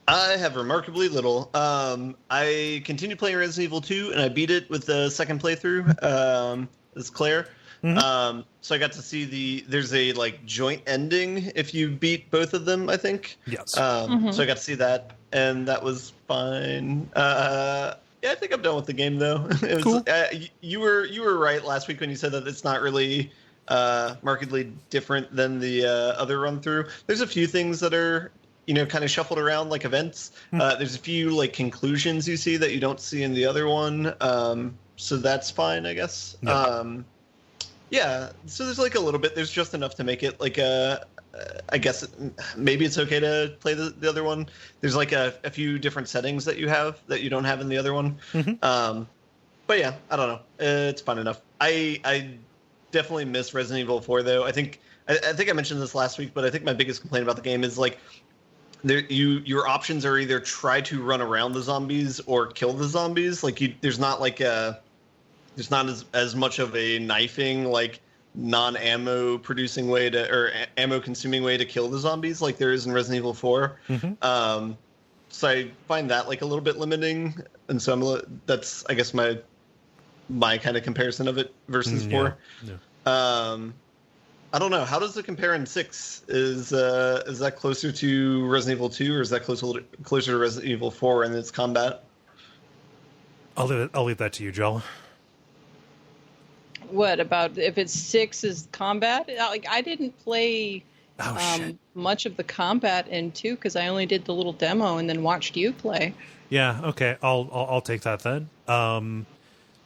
Speaker 4: I have remarkably little. I continued playing Resident Evil 2, and I beat it with the second playthrough as Claire. So I got to see there's a joint ending if you beat both of them, I think.
Speaker 1: Yes.
Speaker 4: So I got to see that, and that was fine. Yeah, I think I'm done with the game though. It was, cool. You were right last week when you said that it's not really markedly different than the other run through. There's a few things that are kind of shuffled around like events. There's a few conclusions you see that you don't see in the other one. So that's fine, I guess. No. Yeah. So there's a little bit. There's just enough to make it I guess maybe it's okay to play the other one. There's a few different settings that you have that you don't have in the other one. But yeah, I don't know. It's fun enough. I definitely miss Resident Evil 4 though. I think I mentioned this last week, but I think my biggest complaint about the game is your options are either try to run around the zombies or kill the zombies. There's not there's not as much of a knifing non-ammo producing way or ammo consuming way to kill the zombies like there is in Resident Evil 4. So I find that a little bit limiting, and so that's I guess my kind of comparison of it versus 4. I don't know, how does it compare in 6? Is that closer to Resident Evil 2 or is that closer to Resident Evil 4 in its combat?
Speaker 1: I'll leave that to you, Jala.
Speaker 3: What about if it's 6 is combat? I didn't play much of the combat in 2 because I only did the little demo and then watched you play. Yeah,
Speaker 1: okay, I'll take that then.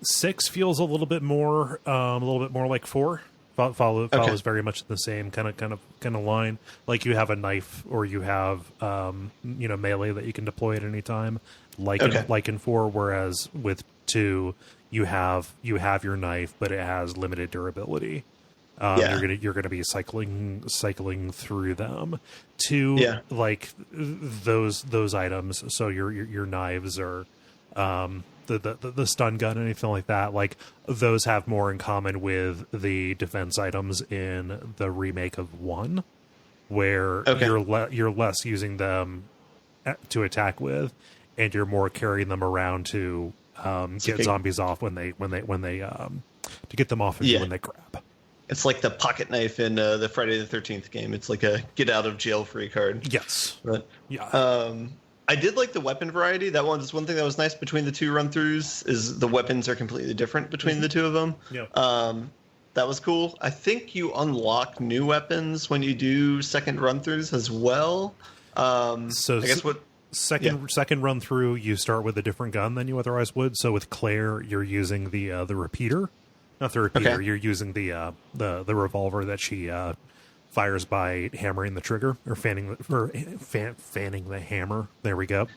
Speaker 1: 6 feels a little bit more like 4. Follows very much the same kind of line. You have a knife or you have melee that you can deploy at any time, like in 4. Whereas with 2. You have your knife, but it has limited durability. You're gonna be cycling through them to those items. So your knives or the stun gun, anything like that. Those have more in common with the defense items in the remake of 1, where you're less using them to attack with, and you're more carrying them around to get zombies off when they to get them off when they grab.
Speaker 4: It's like the pocket knife in the Friday the 13th game. It's like a get out of jail free card.
Speaker 1: Yes.
Speaker 4: But I did like the weapon variety. That one's one thing that was nice between the 2 run throughs is the weapons are completely different between the 2 of them. That was cool. I think you unlock new weapons when you do second run throughs as well. I guess
Speaker 1: Second run through, you start with a different gun than you otherwise would. So with Claire, you're using the repeater, not the repeater. Okay. You're using the revolver that she fires by hammering the trigger or fanning the hammer. There we go.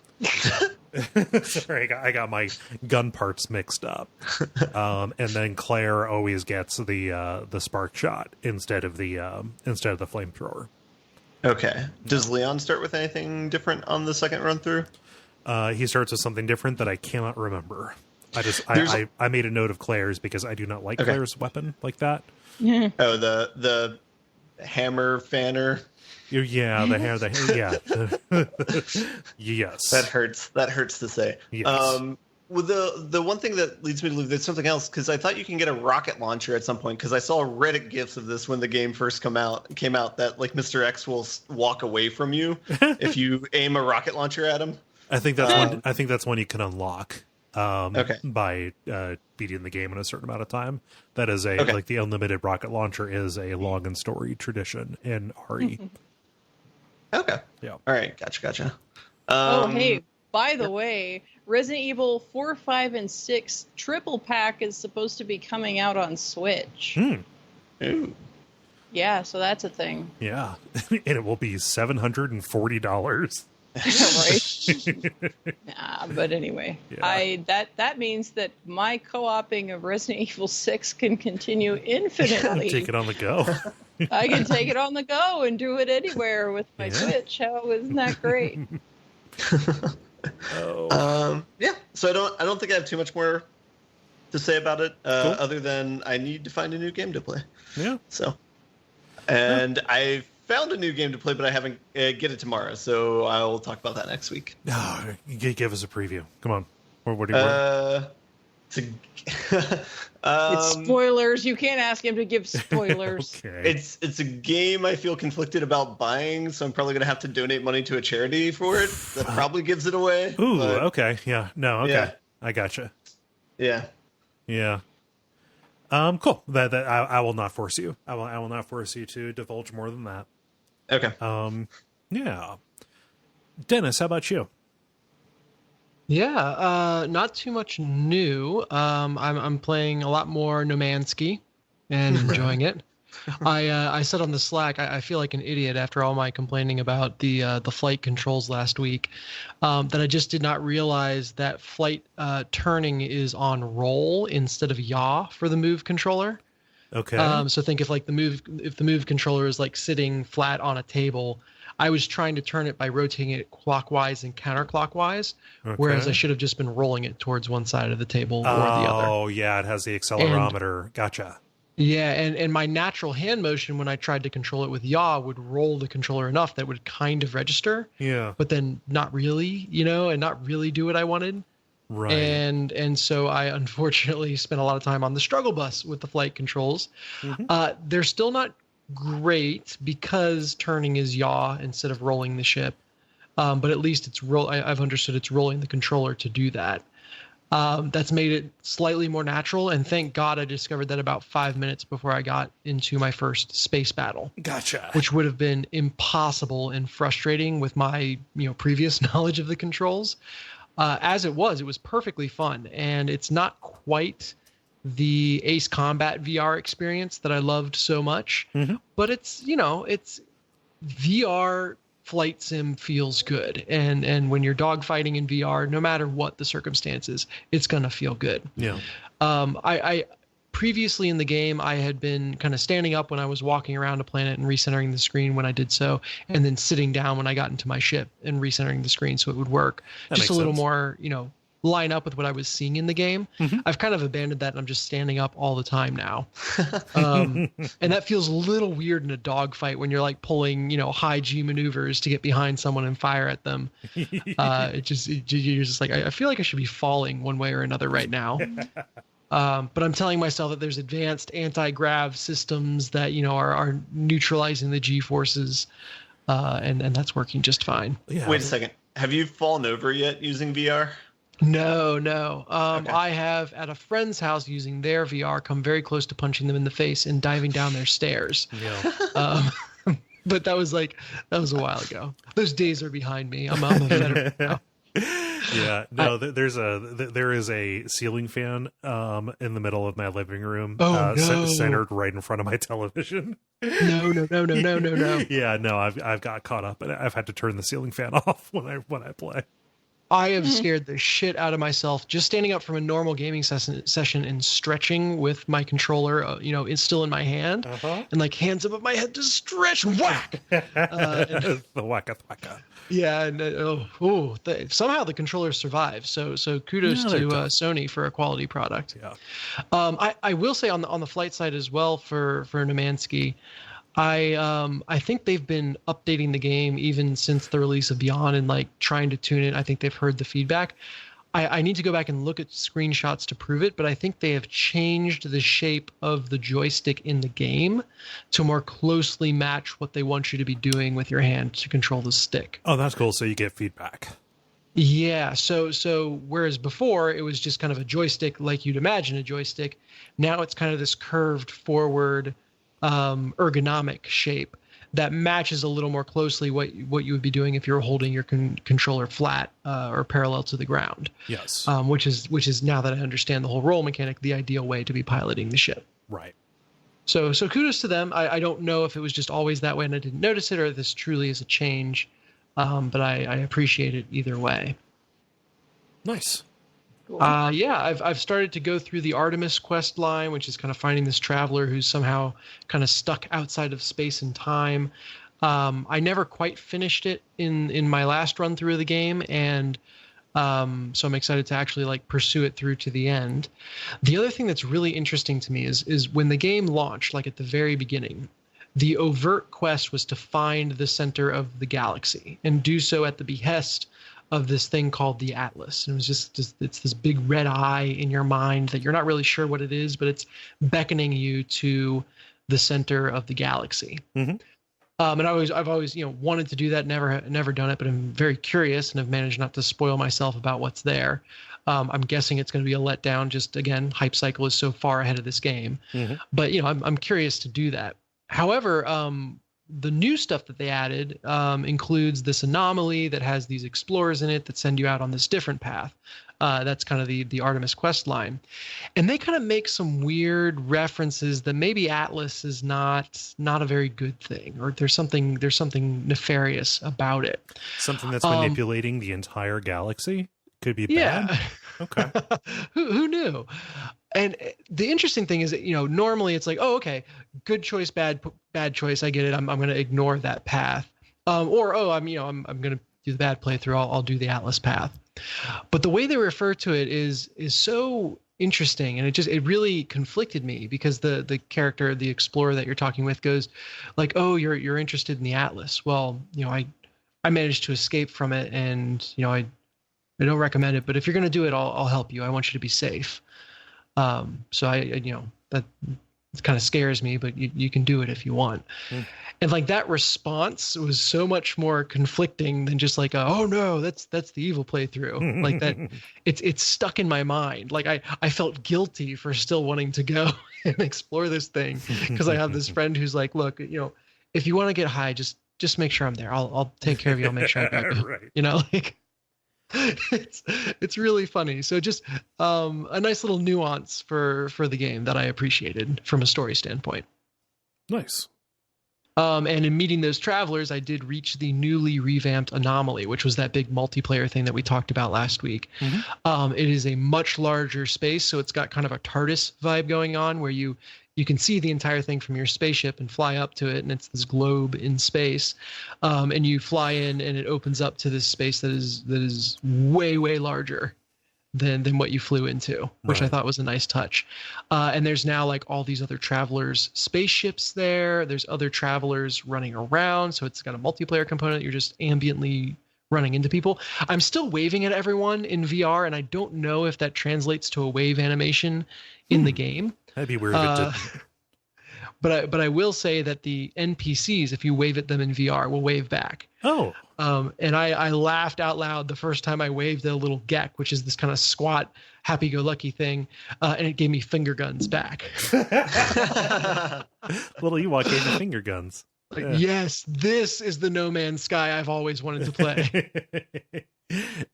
Speaker 1: Sorry, I got my gun parts mixed up. And then Claire always gets the spark shot instead of the flamethrower. Okay.
Speaker 4: Does Leon start with anything different on the second run through?
Speaker 1: He starts with something different that I cannot remember. I made a note of Claire's because I do not like Claire's weapon like that.
Speaker 4: Oh, the hammer fanner.
Speaker 1: Yeah, yes.
Speaker 4: That hurts to say. Yes. Well, the one thing that leads me to believe there's something else, because I thought you can get a rocket launcher at some point, because I saw Reddit gifs of this when the game first came out that like Mr. X will walk away from you if you aim a rocket launcher at him.
Speaker 1: I think that's one you can unlock by beating the game in a certain amount of time. That is like the unlimited rocket launcher is a long and storied tradition in RE.
Speaker 4: Okay. Yeah. All right. Gotcha.
Speaker 3: Hey, by the way, Resident Evil 4, 5, and 6 triple pack is supposed to be coming out on Switch.
Speaker 4: Ooh.
Speaker 3: Yeah, so that's a thing.
Speaker 1: Yeah, and it will be $740.
Speaker 3: Right. But anyway, that means that my co-oping of Resident Evil 6 can continue infinitely.
Speaker 1: Take it on the go.
Speaker 3: I can take it on the go and do it anywhere with my Switch. How isn't that great?
Speaker 4: Yeah. So I don't think I have too much more to say about it, other than I need to find a new game to play.
Speaker 1: Yeah.
Speaker 4: So, and I found a new game to play, but I haven't get it tomorrow, so I will talk about that next week.
Speaker 1: Give us a preview. Come on. What do you
Speaker 3: it's spoilers. You can't ask him to give spoilers.
Speaker 4: Okay. It's a game I feel conflicted about buying, so I'm probably going to have to donate money to a charity for it. That probably gives it away.
Speaker 1: Ooh, okay. Yeah. No, okay. Yeah. I gotcha.
Speaker 4: Yeah.
Speaker 1: Yeah. Cool. That I will not force you. I will not force you to divulge more than that.
Speaker 4: Okay.
Speaker 1: Yeah. Dennis, how about you?
Speaker 2: Yeah, not too much new. I'm playing a lot more No Man's Sky and enjoying it. I said on the Slack, I feel like an idiot after all my complaining about the flight controls last week, that I just did not realize that flight turning is on roll instead of yaw for the move controller.
Speaker 1: Okay.
Speaker 2: So think if the move controller is like sitting flat on a table, I was trying to turn it by rotating it clockwise and counterclockwise, whereas I should have just been rolling it towards one side of the table or the other.
Speaker 1: Oh, yeah, it has the accelerometer. Gotcha.
Speaker 2: Yeah, and my natural hand motion when I tried to control it with yaw would roll the controller enough that would kind of register.
Speaker 1: Yeah. But
Speaker 2: then not really, and not really do what I wanted.
Speaker 1: Right.
Speaker 2: And so I unfortunately spent a lot of time on the struggle bus with the flight controls. Mm-hmm. They're still not great because turning is yaw instead of rolling the ship, but at least I've understood it's rolling the controller to do that. That's made it slightly more natural, and thank God I discovered that about 5 minutes before I got into my first space battle.
Speaker 1: Gotcha.
Speaker 2: Which would have been impossible and frustrating with my previous knowledge of the controls. As it was perfectly fun, and it's not quite the Ace Combat VR experience that I loved so much, but it's VR flight sim feels good, and when you're dogfighting in VR, no matter what the circumstances, it's gonna feel good.
Speaker 1: Yeah.
Speaker 2: I previously in the game, I had been kind of standing up when I was walking around a planet and recentering the screen when I did so, and then sitting down when I got into my ship and recentering the screen so it would work. Just a little more, line up with what I was seeing in the game. I've kind of abandoned that, and I'm just standing up all the time now. And that feels a little weird in a dogfight when you're like pulling, high G maneuvers to get behind someone and fire at them. You're just like, I feel like I should be falling one way or another right now. But I'm telling myself that there's advanced anti-grav systems that, are neutralizing the G forces. And that's working just fine.
Speaker 4: Yeah. Wait a second. Have you fallen over yet using VR?
Speaker 2: No. Okay. I have at a friend's house using their VR come very close to punching them in the face and diving down their stairs.
Speaker 1: Yeah.
Speaker 2: But that was a while ago. Those days are behind me. I'm a veteran now.
Speaker 1: Yeah, no, there is a ceiling fan in the middle of my living room, centered right in front of my television.
Speaker 2: No.
Speaker 1: Yeah, no, I've got caught up, and I've had to turn the ceiling fan off when I play.
Speaker 2: I have scared the shit out of myself just standing up from a normal gaming session and stretching with my controller, it's still in my hand, and like hands above my head to stretch, whack.
Speaker 1: The wacka.
Speaker 2: Yeah, and somehow the controller survived. So kudos to Sony for a quality product.
Speaker 1: Yeah.
Speaker 2: I will say on the flight side as well for Nemansky, I think they've been updating the game even since the release of Beyond and like trying to tune it. I think they've heard the feedback. I need to go back and look at screenshots to prove it, but I think they have changed the shape of the joystick in the game to more closely match what they want you to be doing with your hand to control the stick.
Speaker 1: Oh, that's cool. So you get feedback.
Speaker 2: Yeah. So whereas before it was just kind of a joystick like you'd imagine a joystick, now it's kind of this curved forward ergonomic shape that matches a little more closely what you would be doing if you were holding your controller flat or parallel to the ground.
Speaker 1: Yes.
Speaker 2: Which is now that I understand the whole roll mechanic, the ideal way to be piloting the ship.
Speaker 1: Right.
Speaker 2: So kudos to them. I don't know if it was just always that way and I didn't notice it, or if this truly is a change, but I appreciate it either way.
Speaker 1: Nice.
Speaker 2: I've started to go through the Artemis quest line, which is kind of finding this traveler who's somehow kind of stuck outside of space and time. I never quite finished it in my last run through of the game, and so I'm excited to actually like pursue it through to the end. The other thing that's really interesting to me is when the game launched, like at the very beginning, the overt quest was to find the center of the galaxy and do so at the behest of this thing called the Atlas. And it was just it's this big red eye in your mind that you're not really sure what it is, but it's beckoning you to the center of the galaxy. Mm-hmm. And I've always wanted to do that, never done it, but I'm very curious and have managed not to spoil myself about what's there. I'm guessing it's going to be a letdown. Just again, hype cycle is so far ahead of this game, but I'm curious to do that. However, the new stuff that they added includes this anomaly that has these explorers in it that send you out on this different path. That's kind of the Artemis quest line. And they kind of make some weird references that maybe Atlas is not a very good thing, or there's something nefarious about it.
Speaker 1: Something that's manipulating the entire galaxy? Could be bad?
Speaker 2: Yeah.
Speaker 1: Okay.
Speaker 2: Who knew? And the interesting thing is that, normally it's like, oh, okay, good choice, bad choice. I get it. I'm going to ignore that path. I'm going to do the bad playthrough. I'll do the Atlas path. But the way they refer to it is so interesting, and it really conflicted me, because the character, the explorer that you're talking with, goes like, oh, you're interested in the Atlas. Well, I managed to escape from it, and I don't recommend it, but if you're going to do it, I'll help you. I want you to be safe. So that kind of scares me, but you can do it if you want. And like that response was so much more conflicting than just like, oh no, that's the evil playthrough. Like that, it's stuck in my mind. Like I felt guilty for still wanting to go and explore this thing, because I have this friend who's like, look, if you want to get high, just make sure I'm there. I'll take care of you. I'll make sure I got you.
Speaker 1: Right.
Speaker 2: It's really funny. So just a nice little nuance for the game that I appreciated from a story standpoint.
Speaker 1: Nice.
Speaker 2: And in meeting those travelers, I did reach the newly revamped Anomaly, which was that big multiplayer thing that we talked about last week. It is a much larger space, so it's got kind of a TARDIS vibe going on, where you can see the entire thing from your spaceship and fly up to it, and it's this globe in space. And you fly in, and it opens up to this space that is way, way larger than what you flew into, which I thought was a nice touch. And there's now like all these other travelers' spaceships there. There's other travelers running around, so it's got a multiplayer component. You're just ambiently running into people. I'm still waving at everyone in VR, and I don't know if that translates to a wave animation in the game.
Speaker 1: That'd be weird if it didn't.
Speaker 2: But I will say that the NPCs, if you wave at them in VR, will wave back.
Speaker 1: Oh.
Speaker 2: And I laughed out loud the first time I waved at a little Gek, which is this kind of squat, happy-go-lucky thing, and it gave me finger guns back.
Speaker 1: Little Ewok gave me finger guns.
Speaker 2: Like, yes, this is the No Man's Sky I've always wanted to play.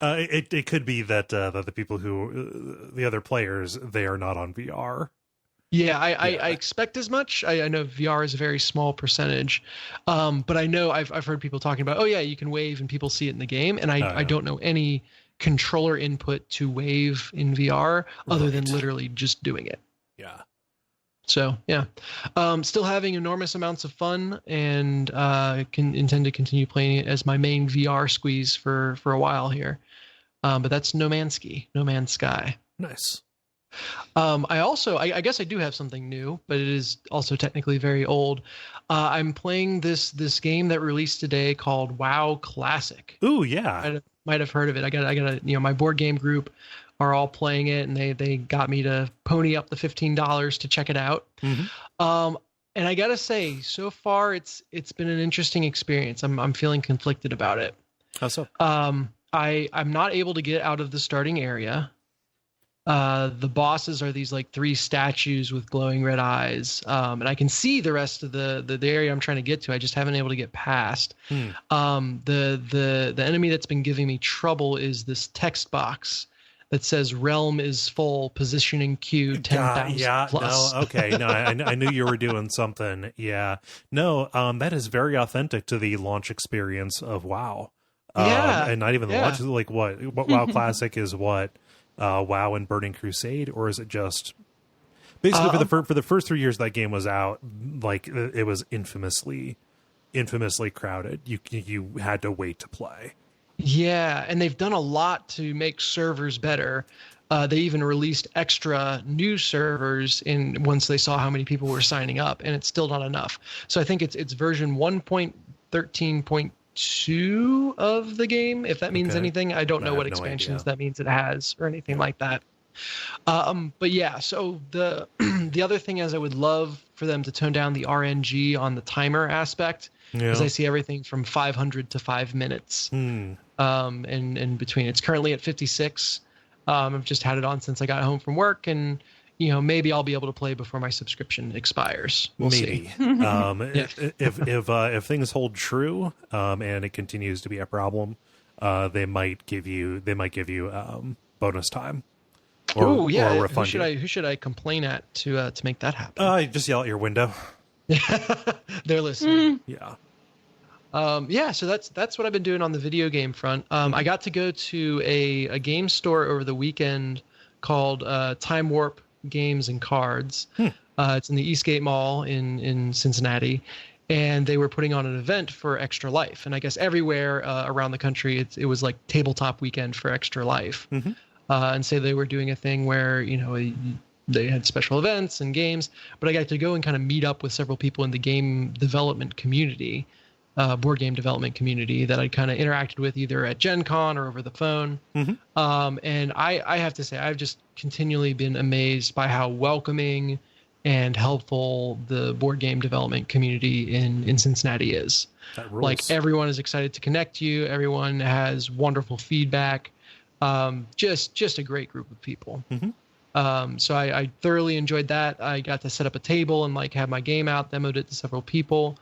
Speaker 1: It could be that the people who the other players, they are not on VR.
Speaker 2: Yeah, I expect as much. I know VR is a very small percentage, but I know I've heard people talking about, oh yeah, you can wave and people see it in the game, and I don't know any controller input to wave in VR other than literally just doing it.
Speaker 1: Yeah.
Speaker 2: So yeah, still having enormous amounts of fun, and can intend to continue playing it as my main VR squeeze for a while here. But that's No Man's Sky.
Speaker 1: Nice.
Speaker 2: I guess I do have something new, but it is also technically very old. I'm playing this game that released today called WoW Classic.
Speaker 1: Ooh, yeah.
Speaker 2: Might have heard of it. I got my board game group are all playing it, and they got me to pony up the $15 to check it out. Mm-hmm. And I gotta say, so far it's been an interesting experience. I'm feeling conflicted about it.
Speaker 1: How so?
Speaker 2: I'm not able to get out of the starting area. The bosses are these like 3 statues with glowing red eyes, and I can see the rest of the area I'm trying to get to. I just haven't been able to get past. The enemy that's been giving me trouble is this text box that says "Realm is full, positioning queue 10,000 plus."
Speaker 1: No, okay, no, I knew you were doing something. Yeah, no, that is very authentic to the launch experience of WoW. And not even the launch. Like what WoW Classic is what. WoW and Burning Crusade, or is it just basically for the first 3 years that game was out, like it was infamously crowded. You had to wait to play.
Speaker 2: Yeah, and they've done a lot to make servers better. They even released extra new servers once they saw how many people were signing up, and it's still not enough. So I think it's version 1.13.2 of the game, if that means anything. I don't know what expansions that means it has or anything like that. But yeah, so the other thing is I would love for them to tone down the RNG on the timer aspect, because I see everything from 500 to 5 minutes in between. It's currently at 56. I've just had it on since I got home from work, and maybe I'll be able to play before my subscription expires. We'll see.
Speaker 1: If things hold true, and it continues to be a problem, they might give you bonus time. Or refund
Speaker 2: who should I complain at to make that happen?
Speaker 1: Just yell at your window.
Speaker 2: They're listening.
Speaker 1: Yeah.
Speaker 2: So that's what I've been doing on the video game front. I got to go to a game store over the weekend called Time Warp Games and Cards. It's in the Eastgate Mall in Cincinnati, and they were putting on an event for Extra Life. And I guess everywhere around the country, it was like tabletop weekend for Extra Life. Mm-hmm. And so they were doing a thing where they had special events and games, but I got to go and kind of meet up with several people in the game development community, board game development community, that I kind of interacted with either at Gen Con or over the phone. Mm-hmm. And I have to say, I've just continually been amazed by how welcoming and helpful the board game development community in Cincinnati is.
Speaker 1: That rules.
Speaker 2: Like, everyone is excited to connect you. Everyone has wonderful feedback. Just a great group of people. Mm-hmm. So I thoroughly enjoyed that. I got to set up a table and have my game out, demoed it to several people.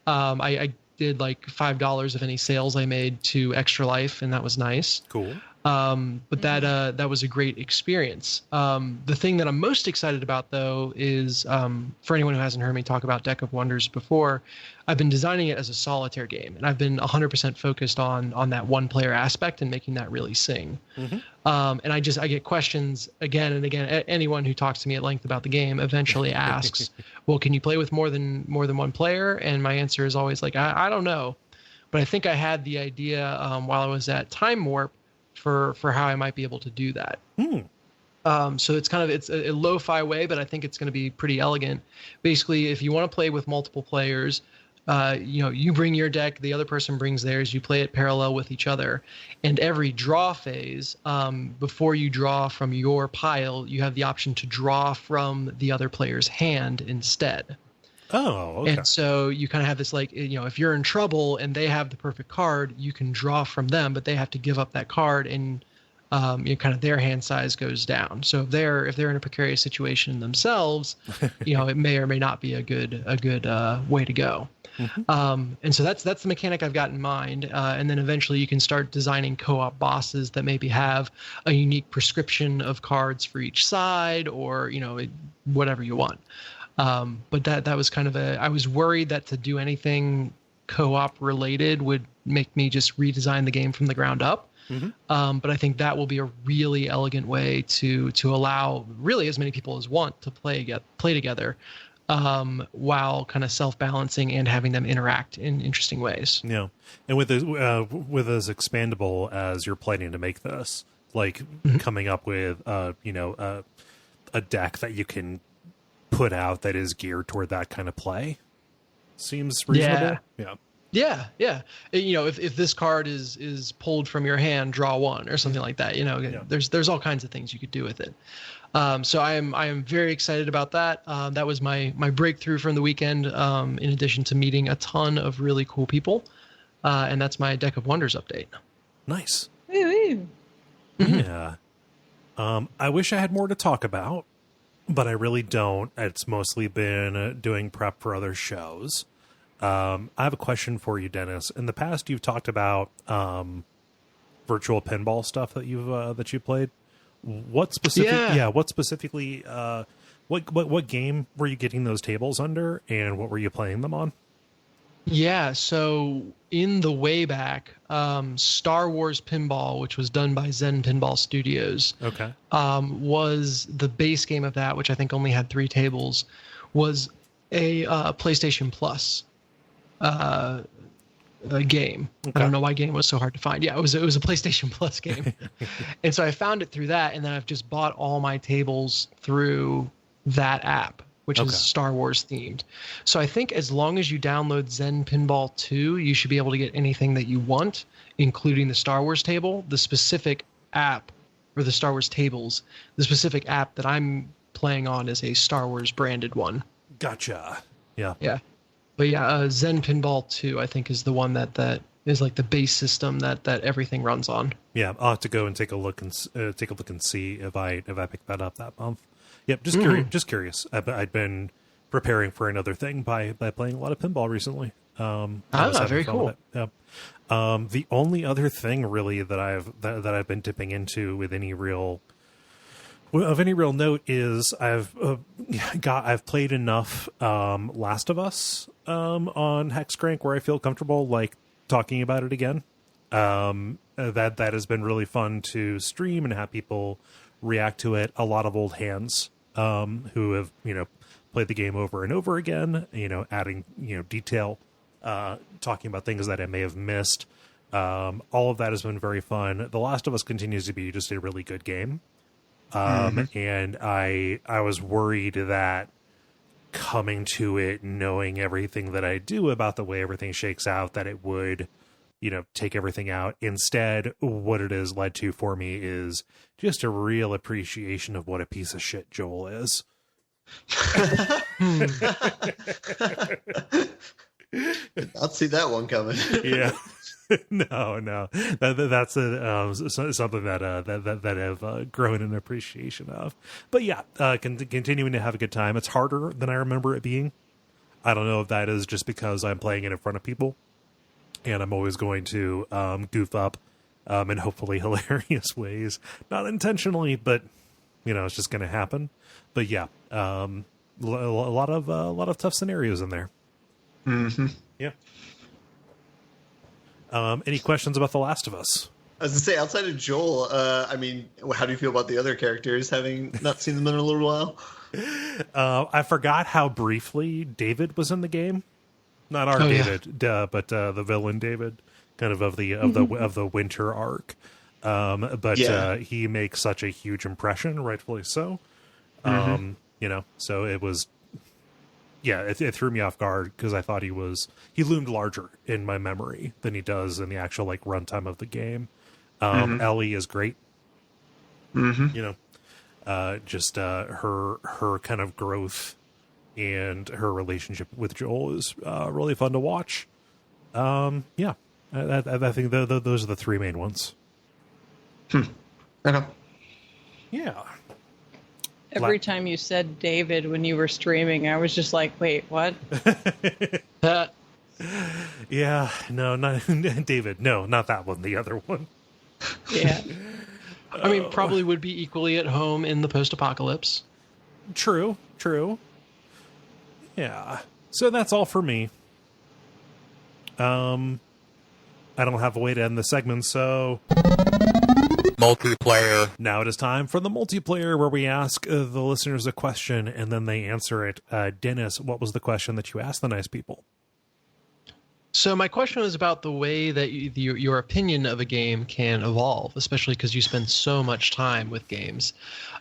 Speaker 2: I did like $5 of any sales I made to Extra Life, and that was nice.
Speaker 1: Cool.
Speaker 2: But that was a great experience. The thing that I'm most excited about, though, is for anyone who hasn't heard me talk about Deck of Wonders before, I've been designing it as a solitaire game, and I've been 100% focused on that one-player aspect and making that really sing. Mm-hmm. And I get questions again and again. Anyone who talks to me at length about the game eventually asks, "Well, can you play with more than one player?" And my answer is always like, I don't know, but I think I had the idea while I was at Time Warp for how I might be able to do that. So it's a lo-fi way, but I think it's going to be pretty elegant. Basically, if you want to play with multiple players, you bring your deck, the other person brings theirs, you play it parallel with each other. And every draw phase, before you draw from your pile, you have the option to draw from the other player's hand instead.
Speaker 1: Oh, okay.
Speaker 2: And so you kind of have this, if you're in trouble and they have the perfect card, you can draw from them, but they have to give up that card and kind of their hand size goes down. So if they're in a precarious situation themselves, it may or may not be a good way to go. Mm-hmm. And so that's the mechanic I've got in mind. And then eventually you can start designing co-op bosses that maybe have a unique prescription of cards for each side, or whatever you want. But that was kind of I was worried that to do anything co-op related would make me just redesign the game from the ground up. Mm-hmm. But I think that will be a really elegant way to allow really as many people as want to play together, while kind of self-balancing and having them interact in interesting ways.
Speaker 1: Yeah, and with as expandable as you're planning to make this, like mm-hmm. coming up with a deck that you can put out that is geared toward that kind of play seems reasonable.
Speaker 2: Yeah. If this card is pulled from your hand, draw one or something like that. There's all kinds of things you could do with it. So I am very excited about that. That was my breakthrough from the weekend. In addition to meeting a ton of really cool people, and that's my Deck of Wonders update.
Speaker 1: Nice.
Speaker 3: Mm-hmm.
Speaker 1: Yeah. I wish I had more to talk about, but I really don't. It's mostly been doing prep for other shows. I have a question for you, Dennis. In the past, you've talked about virtual pinball stuff that you've played. What specifically? What game were you getting those tables under, and what were you playing them on?
Speaker 2: Yeah, so in the way back, Star Wars Pinball, which was done by Zen Pinball Studios, was the base game of that, which I think only had 3 tables, was a PlayStation Plus a game. Okay. I don't know why game was so hard to find. Yeah, it was a PlayStation Plus game. And so I found it through that, and then I've just bought all my tables through that app, which is Star Wars themed. So I think as long as you download Zen Pinball 2, you should be able to get anything that you want, including the Star Wars table. The specific app, or the Star Wars tables, the specific app that I'm playing on is a Star Wars branded one.
Speaker 1: Gotcha. Yeah.
Speaker 2: Yeah. But yeah, Zen Pinball 2, I think, is the one that is like the base system that everything runs on.
Speaker 1: Yeah, I'll have to go and take a look and see if I picked that up that month. Yep, just curious. I'd been preparing for another thing by playing a lot of pinball recently.
Speaker 2: Very cool.
Speaker 1: Yeah. The only other thing really that I've been dipping into with any real note is I've played enough Last of Us on Hexcrank where I feel comfortable like talking about it again. That has been really fun to stream and have people react to it. A lot of old hands who have played the game over and over again, adding detail, talking about things that I may have missed. All of that has been very fun. The Last of Us continues to be just a really good game. And I was worried that coming to it, knowing everything that I do about the way everything shakes out, that it would, take everything out. Instead, what it has led to for me is just a real appreciation of what a piece of shit Joel is.
Speaker 4: I'll see that one coming.
Speaker 1: Yeah. No, that's something that I've grown an appreciation of. But yeah, continuing to have a good time. It's harder than I remember it being. I don't know if that is just because I'm playing it in front of people, and I'm always going to goof up in hopefully hilarious ways, not intentionally, but it's just going to happen. But yeah, a lot of tough scenarios in there.
Speaker 4: Mm-hmm.
Speaker 1: Yeah. Any questions about The Last of Us?
Speaker 4: I was going to say, outside of Joel, how do you feel about the other characters, having not seen them in a little while?
Speaker 1: I forgot how briefly David was in the game. Not our David, but the villain David, kind of the winter arc. But he makes such a huge impression, rightfully so. So it was. Yeah, it threw me off guard because I thought he loomed larger in my memory than he does in the actual runtime of the game. Ellie is great. Just her kind of growth and her relationship with Joel is really fun to watch. I think those are the 3 main ones.
Speaker 2: Okay.
Speaker 1: Yeah.
Speaker 3: Every time you said David when you were streaming, I was just like, wait, what?
Speaker 1: Yeah, no, not David. No, not that one. The other one.
Speaker 3: Yeah.
Speaker 2: I mean, probably would be equally at home in the post-apocalypse.
Speaker 1: True. Yeah. So that's all for me. I don't have a way to end the segment, so...
Speaker 5: Multiplayer.
Speaker 1: Now it is time for the multiplayer, where we ask the listeners a question and then they answer it. Dennis, what was the question that you asked the nice people?
Speaker 2: So my question was about the way that your opinion of a game can evolve, especially because you spend so much time with games.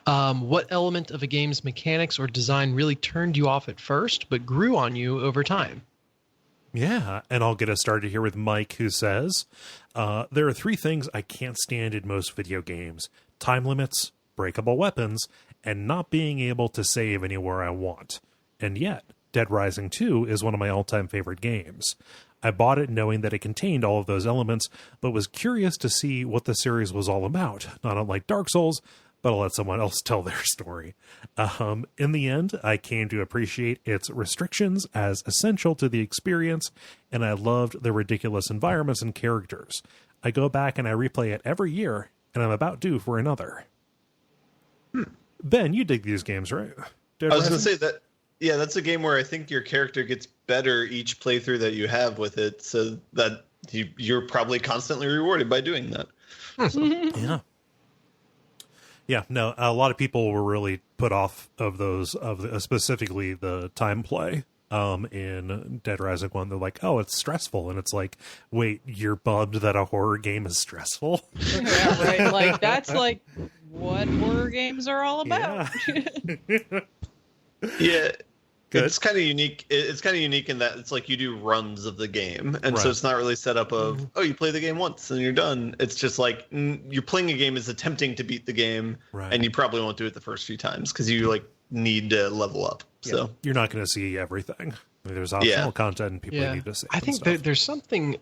Speaker 2: What element of a game's mechanics or design really turned you off at first, but grew on you over time?
Speaker 1: Yeah, and I'll get us started here with Mike, who says, there are 3 things I can't stand in most video games: time limits, breakable weapons, and not being able to save anywhere I want. And yet, Dead Rising 2 is one of my all-time favorite games. I bought it knowing that it contained all of those elements, but was curious to see what the series was all about, not unlike Dark Souls, but I'll let someone else tell their story. In the end, I came to appreciate its restrictions as essential to the experience, and I loved the ridiculous environments and characters. I go back and I replay it every year, and I'm about due for another. Ben, you dig these games, right?
Speaker 4: I was going to say that, yeah, that's a game where I think your character gets better each playthrough that you have with it, so that you're probably constantly rewarded by doing that.
Speaker 1: Yeah. Yeah, no, a lot of people were really put off of those, specifically the time play in Dead Rising 1. They're like, oh, it's stressful. And it's like, wait, you're bummed that a horror game is stressful?
Speaker 3: Yeah, right. Like, that's like what horror games are all about.
Speaker 4: Yeah.
Speaker 1: Good.
Speaker 4: It's kind of unique. It's kind of unique in that it's like you do runs of the game, and so it's not really set up of you play the game once and you're done. It's just like you're playing a game is attempting to beat the game, and you probably won't do it the first few times because you like need to level up.
Speaker 1: Yeah.
Speaker 4: So
Speaker 1: you're not going to see everything. I mean, there's optional content and people need to see.
Speaker 2: I think there's something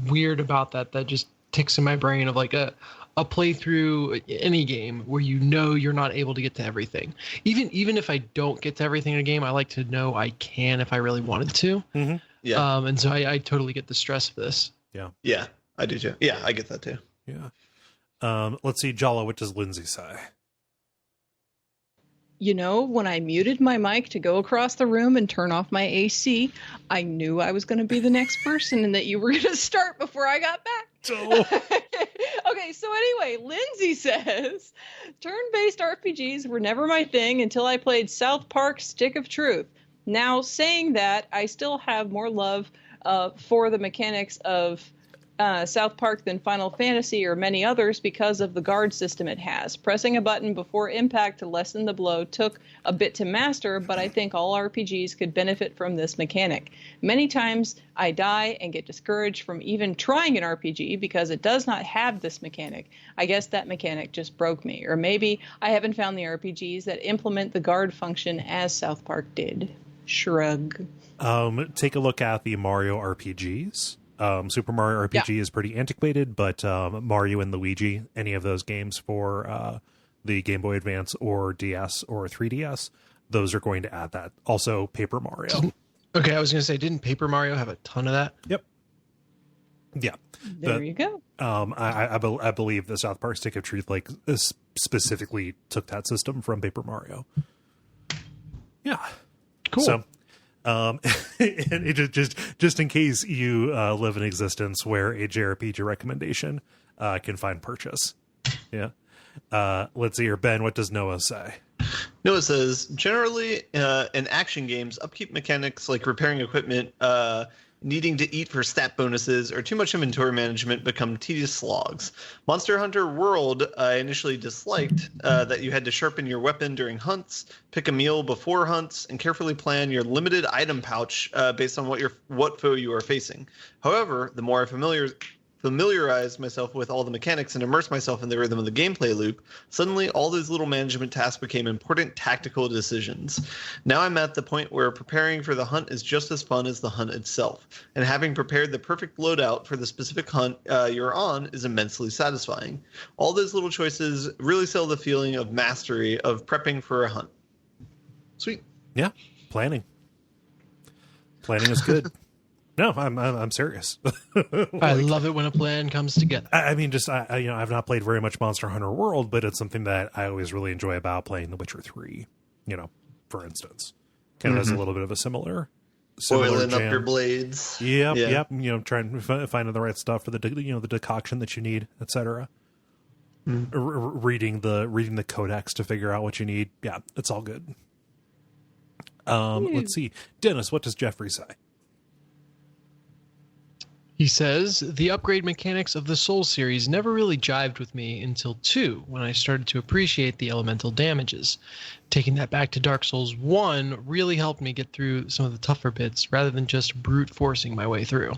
Speaker 2: weird about that just ticks in my brain of like a playthrough any game where you know you're not able to get to everything. Even if I don't get to everything in a game, I like to know I can if I really wanted to.
Speaker 1: Mm-hmm.
Speaker 4: Yeah.
Speaker 2: And so I totally get the stress of this.
Speaker 1: Yeah.
Speaker 4: Yeah, I do too. Yeah, I get that too.
Speaker 1: Yeah. Let's see, Jala, what does Lindsay say?
Speaker 3: You know, when I muted my mic to go across the room and turn off my AC, I knew I was going to be the next person and that you were going to start before I got back. Okay, so anyway, Lindsay says, turn-based RPGs were never my thing until I played South Park Stick of Truth. Now, saying that, I still have more love for the mechanics of South Park than Final Fantasy or many others because of the guard system it has. Pressing a button before impact to lessen the blow took a bit to master, but I think all RPGs could benefit from this mechanic. Many times I die and get discouraged from even trying an RPG because it does not have this mechanic. I guess that mechanic just broke me. Or maybe I haven't found the RPGs that implement the guard function as South Park did. Shrug.
Speaker 1: Take a look at the Mario RPGs. Super Mario RPG is pretty antiquated, but Mario and Luigi, any of those games for the Game Boy Advance or DS or 3DS, those are going to add that. Also, Paper Mario.
Speaker 2: Okay, I was going to say, didn't Paper Mario have a ton of that?
Speaker 1: Yep. Yeah.
Speaker 3: There you go.
Speaker 1: I believe the South Park Stick of Truth specifically took that system from Paper Mario. Yeah.
Speaker 2: Cool.
Speaker 1: So, and it just in case you live in existence where a JRPG recommendation can find purchase. Yeah. Let's see here. Ben, what does Noah say?
Speaker 4: Noah says, generally in action games, upkeep mechanics like repairing equipment, needing to eat for stat bonuses, or too much inventory management become tedious slogs. Monster Hunter World I initially disliked that you had to sharpen your weapon during hunts, pick a meal before hunts, and carefully plan your limited item pouch based on what foe you are facing. However, the more I familiarize myself with all the mechanics and immerse myself in the rhythm of the gameplay loop, suddenly all those little management tasks became important tactical decisions. Now I'm at the point where preparing for the hunt is just as fun as the hunt itself, and having prepared the perfect loadout for the specific hunt you're on is immensely satisfying. All those little choices really sell the feeling of mastery of prepping for a hunt. Sweet.
Speaker 1: Yeah, planning is good. No, I'm serious.
Speaker 2: I love it when a plan comes together.
Speaker 1: I mean, just I've not played very much Monster Hunter World, but it's something that I always really enjoy about playing The Witcher 3. For instance, kind of has a little bit of a similar
Speaker 4: oiling
Speaker 1: jam.
Speaker 4: Up your blades.
Speaker 1: Yep. Trying to find the right stuff for the the decoction that you need, etc. Reading the codex to figure out what you need. Yeah, it's all good. Let's see, Dennis. What does Jeffrey say?
Speaker 2: He says, the upgrade mechanics of the Souls series never really jived with me until 2, when I started to appreciate the elemental damages. Taking that back to Dark Souls 1 really helped me get through some of the tougher bits, rather than just brute forcing my way through.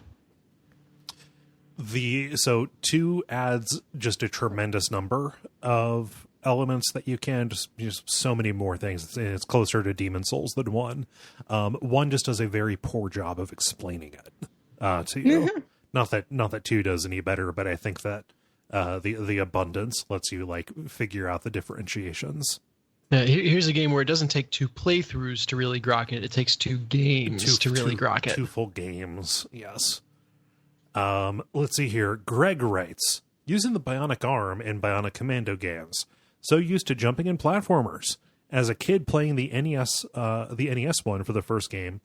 Speaker 1: So 2 adds just a tremendous number of elements that you can, just so many more things. It's closer to Demon Souls than 1. 1 just does a very poor job of explaining it to you. Not that 2 does any better, but I think that the abundance lets you figure out the differentiations.
Speaker 2: Yeah, here's a game where it doesn't take 2 playthroughs to really grok it. It takes 2 games to really grok it.
Speaker 1: 2 full games, yes. Let's see here. Greg writes, using the Bionic Arm in Bionic Commando games. So used to jumping in platformers. As a kid playing the NES one for the first time,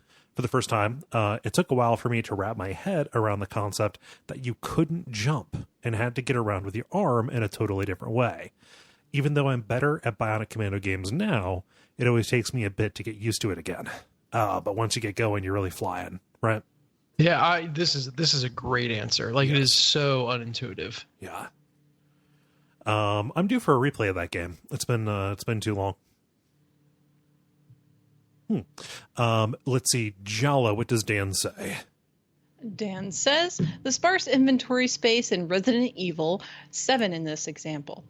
Speaker 1: it took a while for me to wrap my head around the concept that you couldn't jump and had to get around with your arm in a totally different way. Even though I'm better at Bionic Commando games now, it always takes me a bit to get used to it again. But once you get going, you're really flying, right?
Speaker 2: Yeah, this is a great answer. It is so unintuitive.
Speaker 1: Yeah. I'm due for a replay of that game. It's been too long. Let's see. Jala, what does Dan say?
Speaker 3: Dan says, the sparse inventory space in Resident Evil 7 in this example.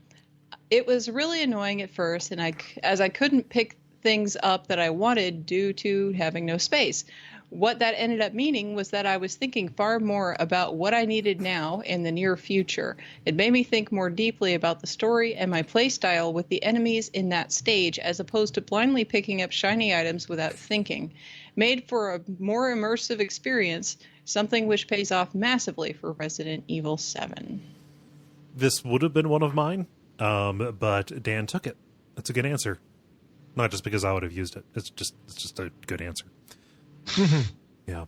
Speaker 3: It was really annoying at first, and as I couldn't pick things up that I wanted due to having no space. What that ended up meaning was that I was thinking far more about what I needed now in the near future. It made me think more deeply about the story and my playstyle with the enemies in that stage, as opposed to blindly picking up shiny items without thinking. Made for a more immersive experience, something which pays off massively for Resident Evil 7.
Speaker 1: This would have been one of mine, but Dan took it. That's a good answer. Not just because I would have used it. It's just a good answer. Yeah.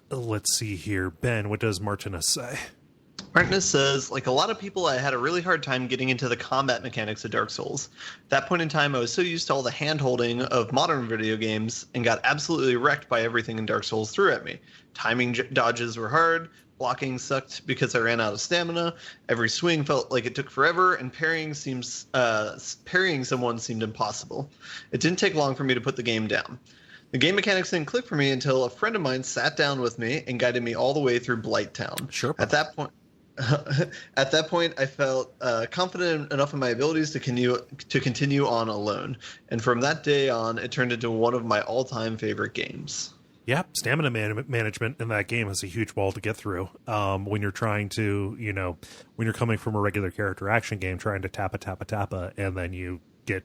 Speaker 1: Let's see here. Ben, what does Martinez say?
Speaker 4: Martinez says, like a lot of people, I had a really hard time getting into the combat mechanics of Dark Souls. At that point in time, I was so used to all the hand-holding of modern video games and got absolutely wrecked by everything in Dark Souls threw at me. Timing dodges were hard, blocking sucked because I ran out of stamina, every swing felt like it took forever, and parrying someone seemed impossible. It didn't take long for me to put the game down. The game mechanics didn't click for me until a friend of mine sat down with me and guided me all the way through Blighttown.
Speaker 1: Sure.
Speaker 4: At that point, I felt confident enough in my abilities to continue on alone. And from that day on, it turned into one of my all-time favorite games.
Speaker 1: Yeah, stamina management in that game is a huge wall to get through. When you're trying to, when you're coming from a regular character action game, trying to tappa, and then you get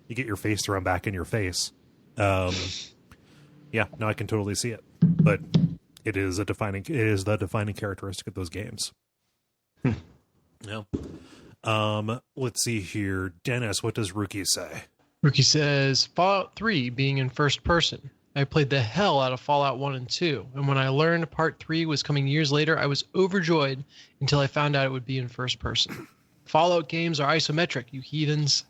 Speaker 1: your face thrown back in your face. Yeah, no, I can totally see it, but it is the defining characteristic of those games. Yeah. Let's see here. Dennis, what does Rookie say?
Speaker 2: Rookie says, Fallout 3 being in first person. I played the hell out of Fallout 1 and 2, and when I learned Part 3 was coming years later, I was overjoyed until I found out it would be in first person. Fallout games are isometric, you heathens.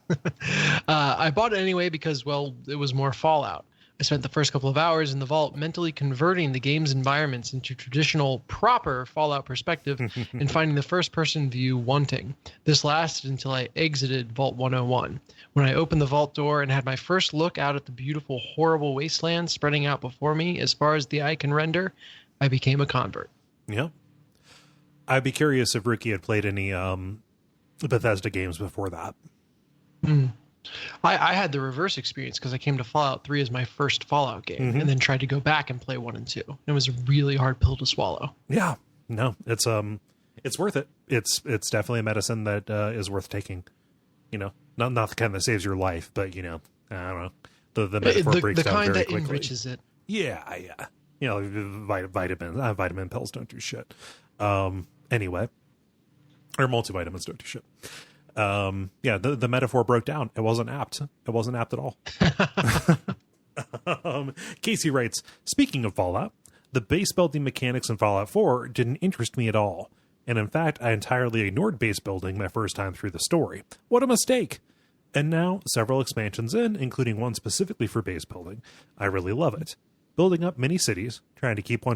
Speaker 2: I bought it anyway because, well, it was more Fallout. I spent the first couple of hours in the vault mentally converting the game's environments into traditional, proper Fallout perspective and finding the first-person view wanting. This lasted until I exited Vault 101. When I opened the vault door and had my first look out at the beautiful, horrible wasteland spreading out before me as far as the eye can render, I became a convert.
Speaker 1: Yeah. I'd be curious if Ricky had played any Bethesda games before that.
Speaker 2: I had the reverse experience because I came to Fallout 3 as my first Fallout game, and then tried to go back and play 1 and 2. It was a really hard pill to swallow.
Speaker 1: Yeah, no, it's worth it. It's definitely a medicine that is worth taking. You know, not the kind that saves your life, but I don't know, the metaphor breaks down very quickly. The kind that
Speaker 2: enriches it.
Speaker 1: Yeah. You know, vitamin pills don't do shit. Anyway, or multivitamins don't do shit. The metaphor broke down. It wasn't apt. It wasn't apt at all. Casey writes, speaking of Fallout, the base building mechanics in Fallout 4 didn't interest me at all. And in fact, I entirely ignored base building my first time through the story. What a mistake. And now, several expansions in, including one specifically for base building, I really love it. Building up mini cities, trying to keep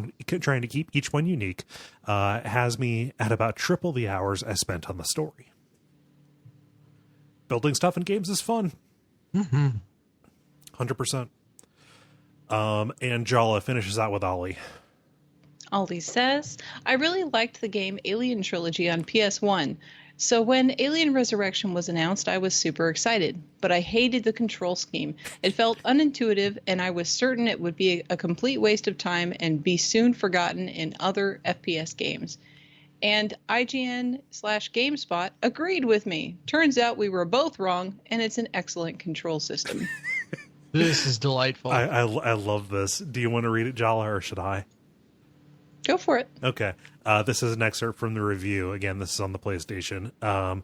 Speaker 1: each one unique, has me at about triple the hours I spent on the story. Building stuff in games is fun. 100%. And Jala finishes out with Ollie.
Speaker 3: Ollie says, I really liked the game Alien Trilogy on PS1. So when Alien Resurrection was announced, I was super excited, but I hated the control scheme. It felt unintuitive, and I was certain it would be a complete waste of time and be soon forgotten in other FPS games. And IGN/GameSpot agreed with me. Turns out we were both wrong, and it's an excellent control system.
Speaker 2: This is delightful.
Speaker 1: I love this. Do you want to read it, Jala, or should I?
Speaker 3: Go for it.
Speaker 1: Okay. This is an excerpt from the review. Again, this is on the PlayStation. From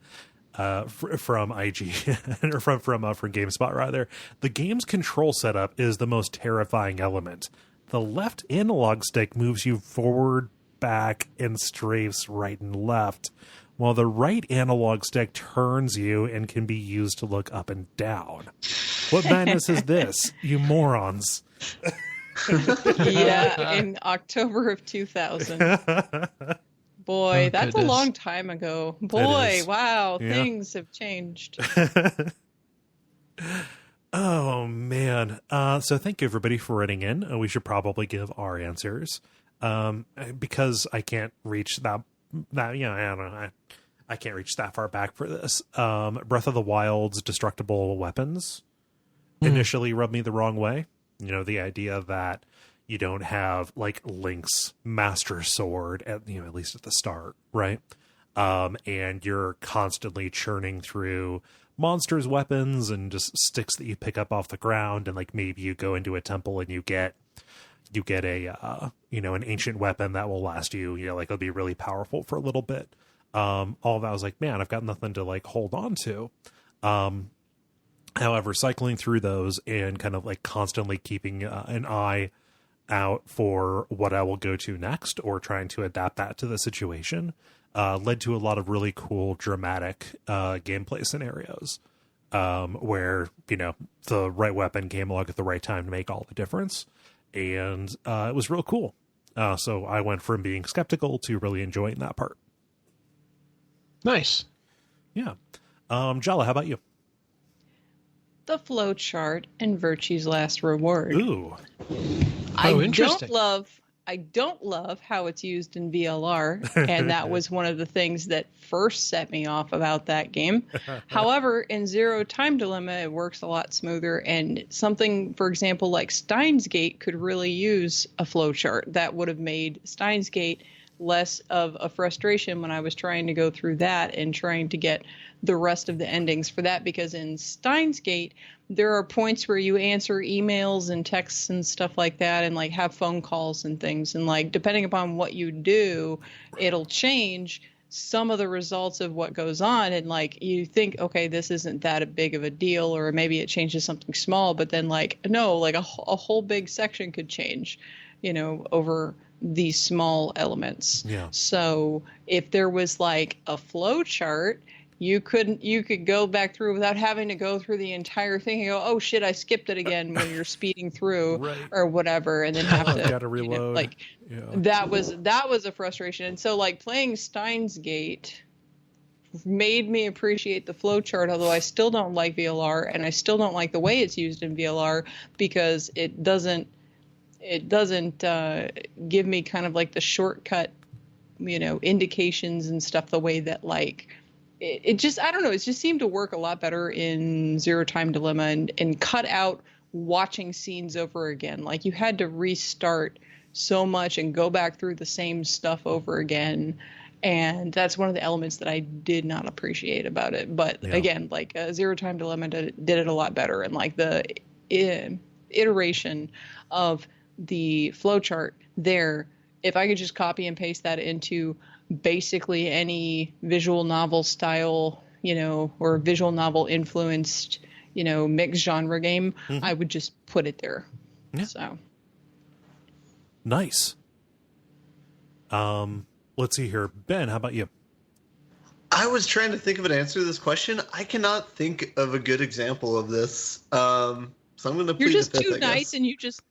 Speaker 1: IGN, or from GameSpot, rather. The game's control setup is the most terrifying element. The left analog stick moves you forward, back, and strafes right and left, while the right analog stick turns you and can be used to look up and down. What madness is this, you morons?
Speaker 3: Yeah, in October of 2000. Boy, that's a long time ago. Boy, wow, yeah. Things have changed.
Speaker 1: Oh, man. So thank you, everybody, for writing in. We should probably give our answers. Because I can't reach that I don't know. I can't reach that far back for this. Breath of the Wild's destructible weapons initially rubbed me the wrong way. You know, the idea that you don't have like Link's master sword at least at the start, right? And you're constantly churning through monsters' weapons and just sticks that you pick up off the ground, and like maybe you go into a temple and you get a an ancient weapon that will last you, like it'll be really powerful for a little bit. All of that, I was like, man, I've got nothing to like hold on to. However, cycling through those and kind of like constantly keeping an eye out for what I will go to next, or trying to adapt that to the situation, led to a lot of really cool, dramatic gameplay scenarios where, the right weapon came along at the right time to make all the difference. And it was real cool. So I went from being skeptical to really enjoying that part.
Speaker 2: Nice.
Speaker 1: Yeah. Jala, how about you?
Speaker 3: The flow chart and Virtue's Last Reward.
Speaker 1: Ooh.
Speaker 2: Interesting.
Speaker 3: I don't love how it's used in VLR, and that was one of the things that first set me off about that game. However, in Zero Time Dilemma, it works a lot smoother, and something, for example, like Steins Gate could really use a flowchart. That would have made Steins Gate less of a frustration when I was trying to go through that and trying to get the rest of the endings for that, because in Steins Gate, there are points where you answer emails and texts and stuff like that, and like have phone calls and things, and like depending upon what you do, it'll change some of the results of what goes on, and like you think, okay, this isn't that big of a deal, or maybe it changes something small, but then like no, like a whole big section could change, over these small elements.
Speaker 1: Yeah.
Speaker 3: So if there was like a flow chart, you could go back through without having to go through the entire thing and go, oh shit, I skipped it again when you're speeding through
Speaker 1: right.
Speaker 3: or whatever, and then have to
Speaker 1: gotta reload.
Speaker 3: That was a frustration. And so like playing Steins Gate made me appreciate the flowchart, although I still don't like VLR, and I still don't like the way it's used in VLR, because it doesn't give me kind of like the shortcut indications and stuff the way that like it just, I don't know, it just seemed to work a lot better in Zero Time Dilemma and cut out watching scenes over again. Like you had to restart so much and go back through the same stuff over again. And that's one of the elements that I did not appreciate about it. But again, like Zero Time Dilemma did it a lot better. And like the iteration of the flowchart there, if I could just copy and paste that into basically any visual novel style, or visual novel influenced, mixed genre game, I would just put it there. Yeah. So.
Speaker 1: Nice. Let's see here. Ben, how about you?
Speaker 4: I was trying to think of an answer to this question. I cannot think of a good example of this. So I'm going to plead the fifth,
Speaker 3: You're just too nice, and you just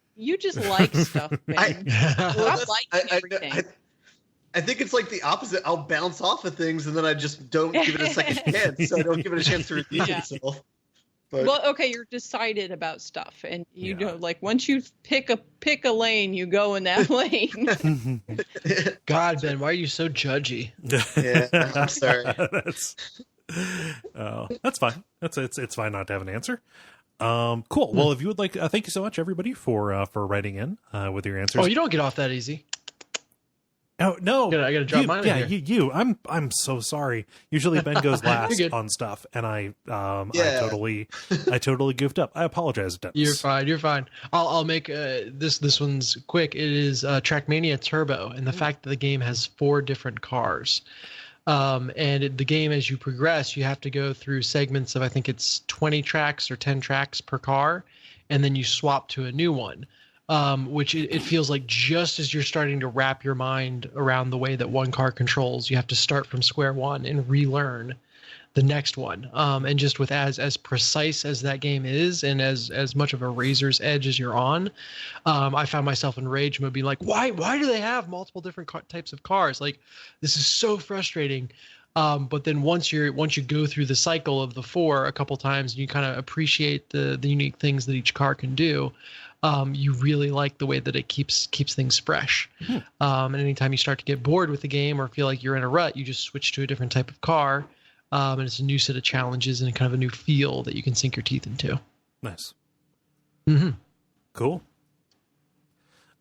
Speaker 3: like stuff, man. Stop liking everything.
Speaker 4: I think it's like the opposite. I'll bounce off of things, and then I just don't give it a second chance. So I don't give it a chance to redeem itself. But,
Speaker 3: well, okay, you're decided about stuff, and you know, like once you pick a lane, you go in that lane.
Speaker 2: God, Ben, why are you so judgy?
Speaker 4: Yeah, I'm sorry.
Speaker 1: That's fine. It's fine not to have an answer. Cool. Well, if you would like, thank you so much, everybody, for writing in with your answers.
Speaker 2: Oh, you don't get off that easy.
Speaker 1: Oh no!
Speaker 2: I gotta drop mine.
Speaker 1: Yeah, you. I'm so sorry. Usually Ben goes last on stuff, and I totally goofed up. I apologize, Dennis.
Speaker 2: You're fine. I'll make this one's quick. It is Trackmania Turbo, and the fact that the game has 4 different cars. And the game, as you progress, you have to go through segments of, I think it's 20 tracks or 10 tracks per car, and then you swap to a new one. Which it feels like just as you're starting to wrap your mind around the way that one car controls, you have to start from square one and relearn the next one. And just with as precise as that game is, and as much of a razor's edge as you're on, I found myself in rage mode, being like, why do they have multiple different types of cars? Like, this is so frustrating. But then once you go through the cycle of the 4 a couple times, and you kind of appreciate the unique things that each car can do, you really like the way that it keeps things fresh. And anytime you start to get bored with the game or feel like you're in a rut, you just switch to a different type of car, and it's a new set of challenges and kind of a new feel that you can sink your teeth into.
Speaker 1: Nice.
Speaker 2: Mm-hmm.
Speaker 1: Cool.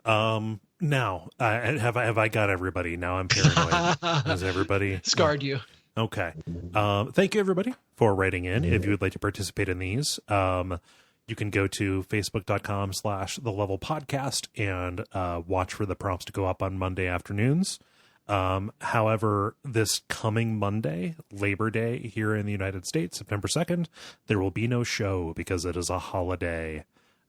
Speaker 1: Now, have I got everybody? Now I'm paranoid. Has everybody
Speaker 2: scarred you?
Speaker 1: Okay. Thank you, everybody, for writing in. If you would like to participate in these, you can go to facebook.com/thelevelpodcast and watch for the prompts to go up on Monday afternoons. However, this coming Monday, Labor Day here in the United States, September 2nd, there will be no show because it is a holiday.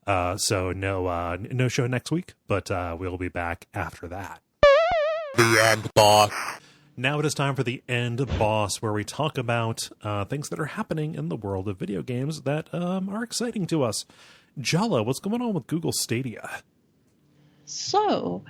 Speaker 1: So no show next week, but we'll be back after that. The end boss. Now it is time for the end boss, where we talk about things that are happening in the world of video games that are exciting to us. Jala, what's going on with Google Stadia?
Speaker 3: So,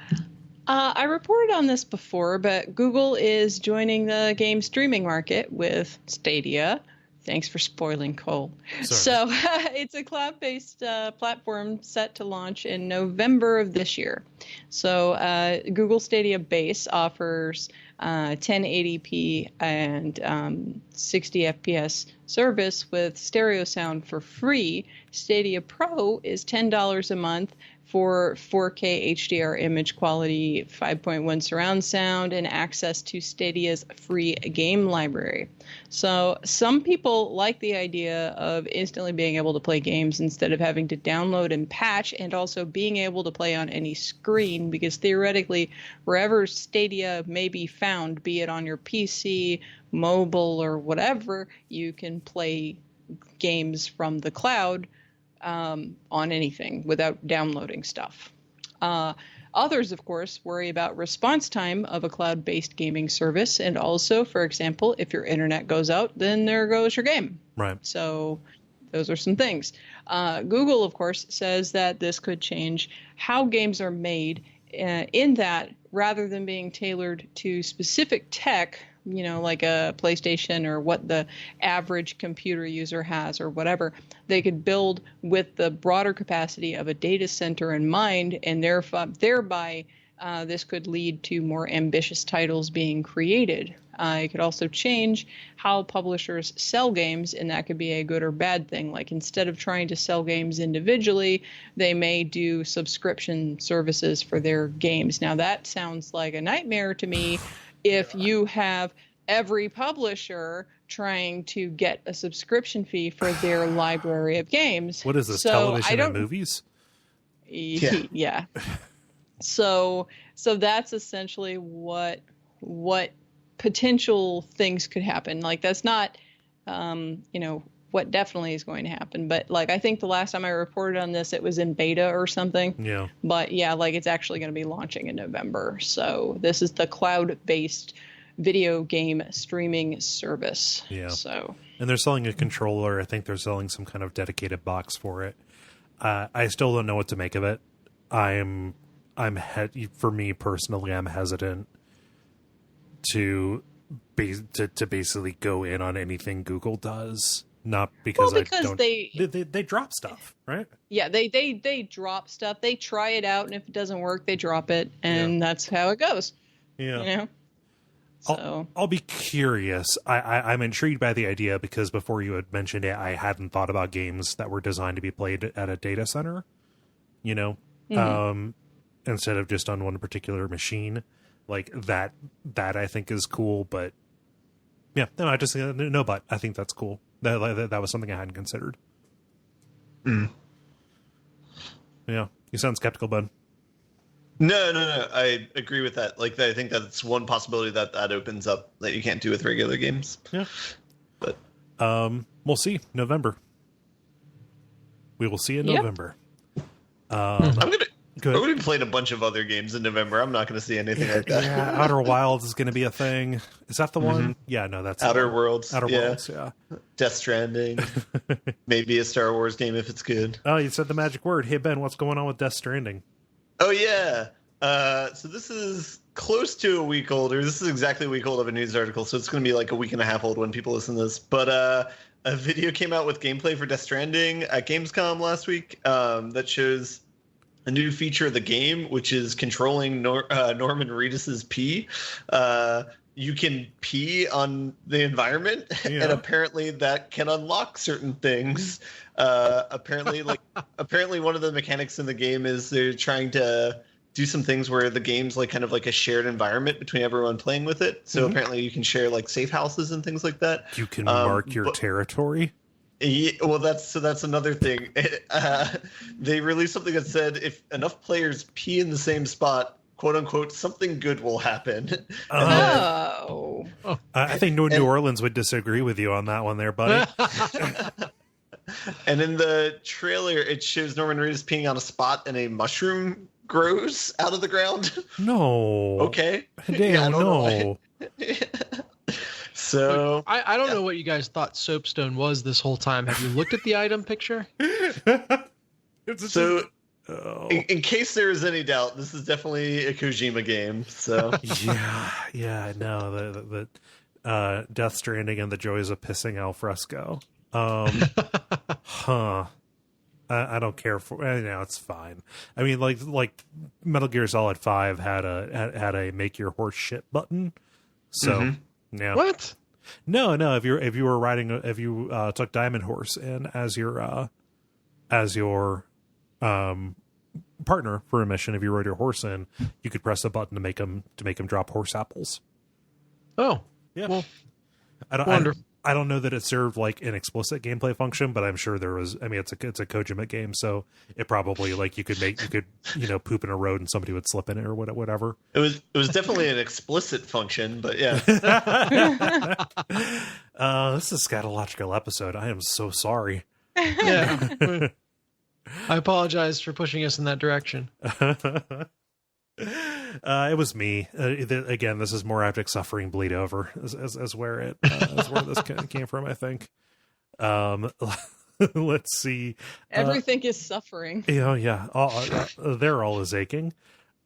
Speaker 3: I reported on this before, but Google is joining the game streaming market with Stadia. Thanks for spoiling, Kole. So it's a cloud-based platform set to launch in November of this year. So Google Stadia Base offers 1080p and 60 FPS service with stereo sound for free. Stadia Pro is $10 a month for 4K HDR image quality, 5.1 surround sound, and access to Stadia's free game library. So some people like the idea of instantly being able to play games instead of having to download and patch, and also being able to play on any screen, because theoretically, wherever Stadia may be found, be it on your PC, mobile, or whatever, you can play games from the cloud on anything without downloading stuff. Others, of course, worry about response time of a cloud-based gaming service, and also, for example, if your internet goes out, then there goes your game.
Speaker 1: Right.
Speaker 3: So those are some things. Google, of course, says that this could change how games are made, in that rather than being tailored to specific tech, you know, like a PlayStation or what the average computer user has or whatever, they could build with the broader capacity of a data center in mind, and thereby this could lead to more ambitious titles being created. It could also change how publishers sell games, and that could be a good or bad thing. Like, instead of trying to sell games individually, they may do subscription services for their games. Now, that sounds like a nightmare to me if you have every publisher trying to get a subscription fee for their library of games.
Speaker 1: What is this, television and movies?
Speaker 3: Yeah. So that's essentially what potential things could happen. Like, that's not, what definitely is going to happen. But like, I think the last time I reported on this, it was in beta or something.
Speaker 1: Yeah.
Speaker 3: But yeah, like, it's actually going to be launching in November. So this is the cloud-based video game streaming service.
Speaker 1: Yeah.
Speaker 3: So. And
Speaker 1: they're selling a controller. I think they're selling some kind of dedicated box for it. I still don't know what to make of it. For me personally, I'm hesitant to basically go in on anything Google does. Not because they drop stuff, right?
Speaker 3: Yeah, they drop stuff. They try it out, and if it doesn't work, they drop it, and that's how it goes.
Speaker 1: Yeah. So I'll be curious. I'm intrigued by the idea because before you had mentioned it, I hadn't thought about games that were designed to be played at a data center. Instead of just on one particular machine, like that I think is cool. But yeah, no, I think that's cool. That was something I hadn't considered. Yeah, you sound skeptical, bud.
Speaker 4: No. I agree with that. Like, I think that's one possibility that opens up that you can't do with regular games.
Speaker 1: Yeah,
Speaker 4: but
Speaker 1: we'll see. November. We will see in November.
Speaker 4: I'm gonna be playing a bunch of other games in November. I'm not gonna see anything like that.
Speaker 1: Yeah, Outer Wilds is gonna be a thing. Is that the one? Yeah, no, that's
Speaker 4: Outer Worlds.
Speaker 1: Outer Worlds, yeah.
Speaker 4: Death Stranding. Maybe a Star Wars game if it's good.
Speaker 1: Oh, you said the magic word. Hey Ben, what's going on with Death Stranding?
Speaker 4: Oh yeah. So this is close to a week old, or this is exactly a week old of a news article. So it's gonna be like a week and a half old when people listen to this. But a video came out with gameplay for Death Stranding at Gamescom last week that shows a new feature of the game, which is controlling Norman Reedus's pee. You can pee on the environment, and apparently that can unlock certain things. Apparently one of the mechanics in the game is they're trying to do some things where the game's like kind of like a shared environment between everyone playing with it. So apparently you can share like safe houses and things like that.
Speaker 1: You can mark your territory.
Speaker 4: Yeah, well, that's another thing. They released something that said if enough players pee in the same spot, quote unquote, something good will happen.
Speaker 1: I think New Orleans would disagree with you on that one there, buddy.
Speaker 4: And in the trailer, it shows Norman Reedus peeing on a spot and a mushroom grows out of the ground.
Speaker 1: No.
Speaker 4: Okay.
Speaker 1: Damn, no.
Speaker 4: So
Speaker 2: I don't know what you guys thought Soapstone was this whole time. Have you looked at the item picture?
Speaker 4: In case there is any doubt, this is definitely a Kojima game. So
Speaker 1: yeah, no, the Death Stranding and the joys of pissing al fresco. I don't care for. It's fine. I mean, like Metal Gear Solid 5 had a make your horse shit button. So yeah.
Speaker 2: What?
Speaker 1: No. If you took Diamond Horse and as your partner for a mission, if you rode your horse in, you could press a button to make him drop horse apples.
Speaker 2: Oh,
Speaker 1: yeah.
Speaker 2: Well,
Speaker 1: I don't know that it served like an explicit gameplay function, but I'm sure there was. I mean, it's a Kojima game, so it probably like you could poop in a road and somebody would slip in it or whatever.
Speaker 4: It was definitely an explicit function, but yeah.
Speaker 1: This is a scatological episode. I am so sorry.
Speaker 2: Yeah. I apologize for pushing us in that direction.
Speaker 1: It was me. Again, this is more abject suffering bleed over as where this came from, I think. Let's see.
Speaker 3: Everything is suffering.
Speaker 1: Yeah. They're all is aching.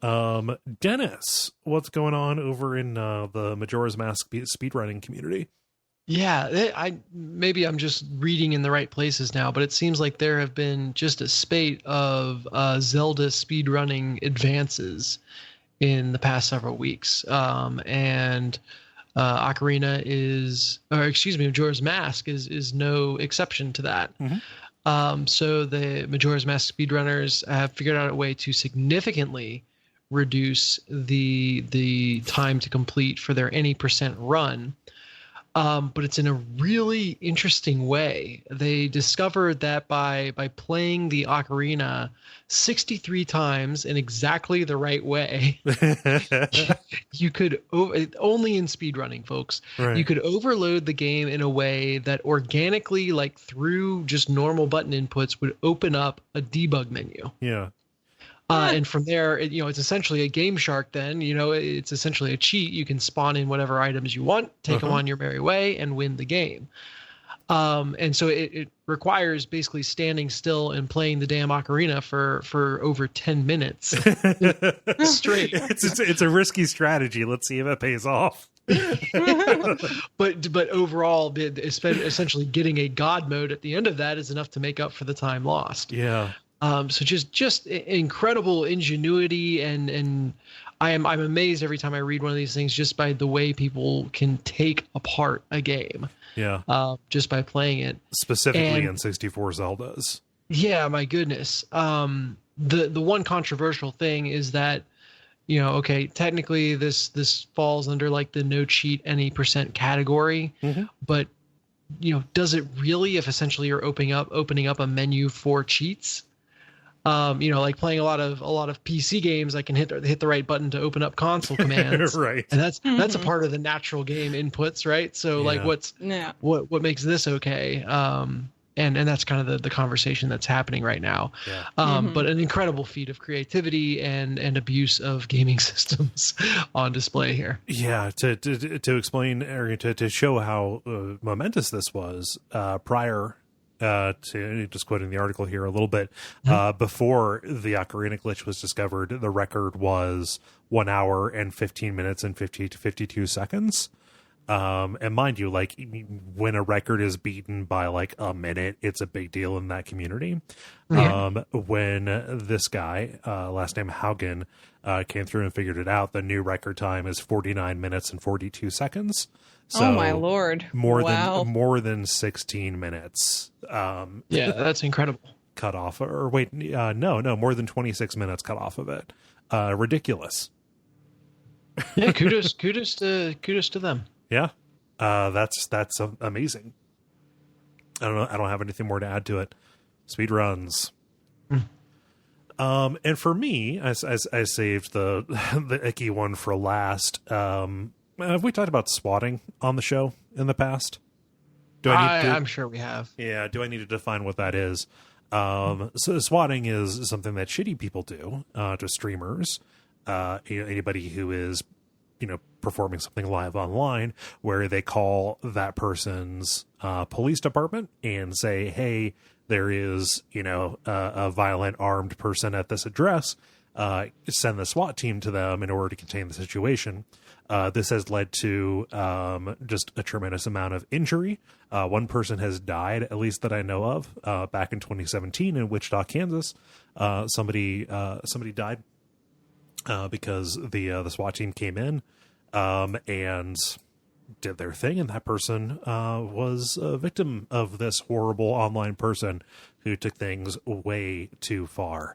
Speaker 1: Dennis, what's going on over in the Majora's Mask speedrunning community?
Speaker 2: Yeah, maybe I'm just reading in the right places now, but it seems like there have been just a spate of Zelda speedrunning advances. in the past several weeks. And Majora's Mask is no exception to that. So the Majora's Mask speedrunners have figured out a way to significantly reduce the time to complete for their any percent run. But it's in a really interesting way. They discovered that by playing the ocarina 63 times in exactly the right way, you could, only in speedrunning, folks, you could overload the game in a way that organically, like through just normal button inputs, would open up a debug menu.
Speaker 1: Yeah.
Speaker 2: And from there, it's essentially a Game Shark then. It's essentially a cheat. You can spawn in whatever items you want, take them on your merry way, and win the game. And so it requires basically standing still and playing the damn ocarina for over 10 minutes straight.
Speaker 1: It's a risky strategy. Let's see if it pays off.
Speaker 2: But overall, essentially getting a god mode at the end of that is enough to make up for the time lost.
Speaker 1: Yeah.
Speaker 2: So just incredible ingenuity, and I'm amazed every time I read one of these things just by the way people can take apart a game.
Speaker 1: Yeah.
Speaker 2: Just by playing it.
Speaker 1: Specifically in 64 Zeldas.
Speaker 2: Yeah, my goodness. The one controversial thing is that, okay, technically this falls under like the no cheat any percent category, but does it really if essentially you're opening up a menu for cheats? Like playing a lot of PC games, I can hit the right button to open up console commands,
Speaker 1: right?
Speaker 2: And that's a part of the natural game inputs, right? So like, what makes this okay? And that's kind of the conversation that's happening right now.
Speaker 1: Yeah.
Speaker 2: But an incredible feat of creativity and abuse of gaming systems on display here.
Speaker 1: Yeah, to explain or to show how momentous this was prior. To just quoting the article here a little bit, before the ocarina glitch was discovered, the record was 1 hour and 15 minutes and 50 to 52 seconds. And mind you, like when a record is beaten by like a minute, it's a big deal in that community. When this guy, last name Haugen, came through and figured it out, the new record time is 49 minutes and 42 seconds. So
Speaker 3: oh my Lord!
Speaker 1: More than 16 minutes.
Speaker 2: Yeah, that's incredible.
Speaker 1: Cut off, or wait, no, more than 26 minutes cut off of it. Ridiculous.
Speaker 2: Yeah, kudos to them.
Speaker 1: Yeah, that's amazing. I don't have anything more to add to it. Speed runs. And for me, I saved the icky one for last. Have we talked about swatting on the show in the past?
Speaker 2: I'm sure we have.
Speaker 1: Yeah. Do I need to define what that is? So swatting is something that shitty people do to streamers. Anybody who is, performing something live online, where they call that person's police department and say, hey, there is, a violent armed person at this address. Send the SWAT team to them in order to contain the situation. This has led to just a tremendous amount of injury. One person has died, at least that I know of, back in 2017 in Wichita, Kansas. Somebody died because the SWAT team came in and did their thing, and that person was a victim of this horrible online person who took things way too far.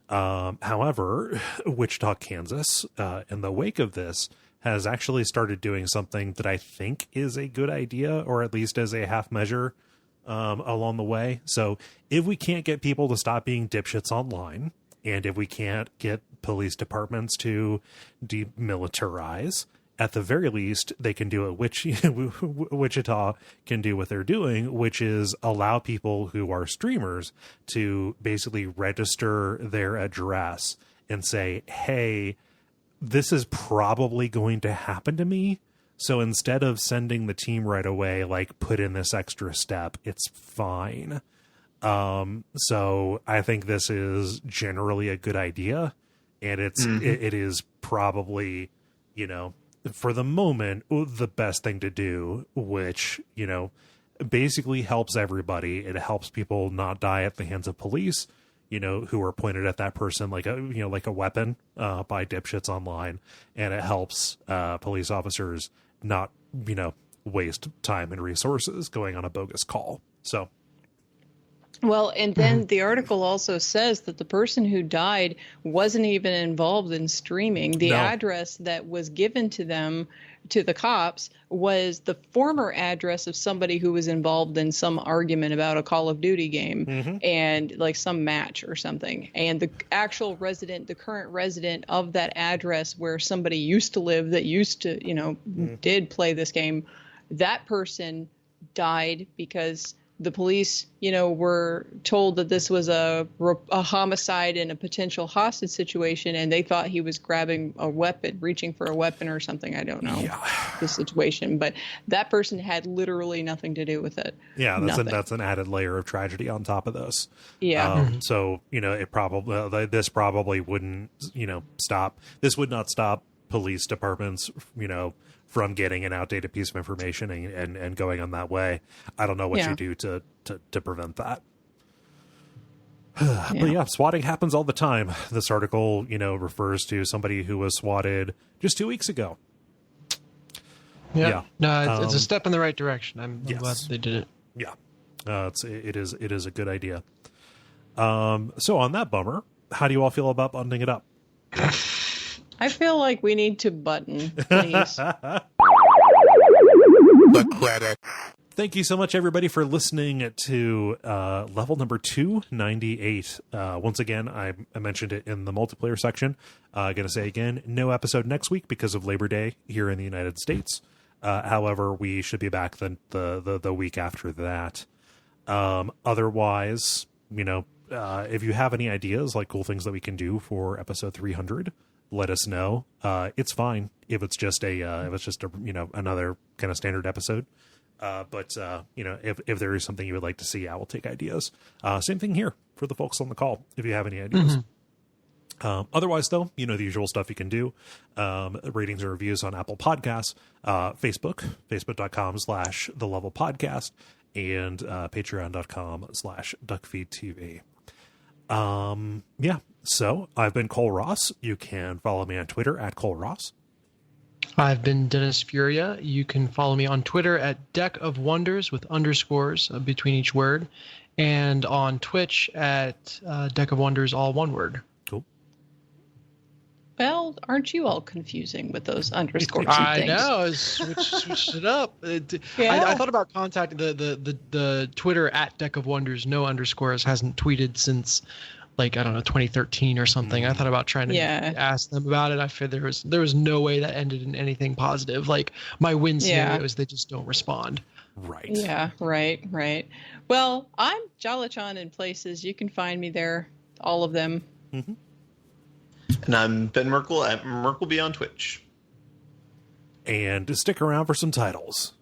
Speaker 1: However, Wichita, Kansas, in the wake of this, has actually started doing something that I think is a good idea, or at least as a half measure along the way. So if we can't get people to stop being dipshits online, and if we can't get police departments to demilitarize, at the very least, they can do it, which Wichita can do what they're doing, which is allow people who are streamers to basically register their address and say, hey, this is probably going to happen to me. So instead of sending the team right away, like put in this extra step, it's fine. So I think this is generally a good idea, and it is probably, for the moment, the best thing to do, which, basically helps everybody. It helps people not die at the hands of police. who are pointed at that person like a weapon by dipshits online, and it helps police officers not waste time and resources going on a bogus call. So.
Speaker 3: Well, and then the article also says that the person who died wasn't even involved in streaming. The address that was given to them, to the cops, was the former address of somebody who was involved in some argument about a Call of Duty game and like some match or something. And the actual resident, the current resident of that address where somebody used to live that used to, did play this game, that person died because the police, were told that this was a homicide and a potential hostage situation, and they thought he was grabbing a weapon, reaching for a weapon or something. I don't know the situation, but that person had literally nothing to do with it.
Speaker 1: Yeah, that's an added layer of tragedy on top of this.
Speaker 3: Yeah.
Speaker 1: So it probably this probably wouldn't stop. This would not stop police departments from getting an outdated piece of information and going on that way. I don't know what you do to prevent that. But swatting happens all the time. This article, refers to somebody who was swatted just 2 weeks ago.
Speaker 2: Yeah. No, it's a step in the right direction. I'm glad they did it.
Speaker 1: Yeah. It is a good idea. So on that bummer, how do you all feel about buttoning it up?
Speaker 3: I feel like we need to button, please.
Speaker 1: The credit. Thank you so much, everybody, for listening to level number 298. Once again, I mentioned it in the multiplayer section. Going to say again, no episode next week because of Labor Day here in the United States. However, we should be back the week after that. Otherwise, if you have any ideas, like cool things that we can do for episode 300, let us know. It's fine if it's just another kind of standard episode. But if there is something you would like to see, I will take ideas. Same thing here for the folks on the call, if you have any ideas. Otherwise, though, the usual stuff you can do. Ratings and reviews on Apple Podcasts, Facebook.com/The Level Podcast, and Patreon.com/Duckfeed.tv. So I've been Kole Ross. You can follow me on Twitter at Kole Ross.
Speaker 2: I've been Dennis Furia. You can follow me on Twitter at Deck of Wonders with underscores between each word, and on Twitch at Deck of Wonders, all one word.
Speaker 1: Cool.
Speaker 3: Well, aren't you all confusing with those underscores and
Speaker 2: I
Speaker 3: things?
Speaker 2: know. I switched it up. I thought about contacting the Twitter at Deck of Wonders, no underscores, hasn't tweeted since, 2013 or something. I thought about trying to ask them about it. I figured there was no way that ended in anything positive. Like my win scenario is they just don't respond.
Speaker 1: Right.
Speaker 3: Yeah, right. Well, I'm Jala-chan in places. You can find me there, all of them.
Speaker 1: Mm-hmm.
Speaker 4: And I'm Ben Merkel at Merkelby on Twitch.
Speaker 1: And stick around for some titles.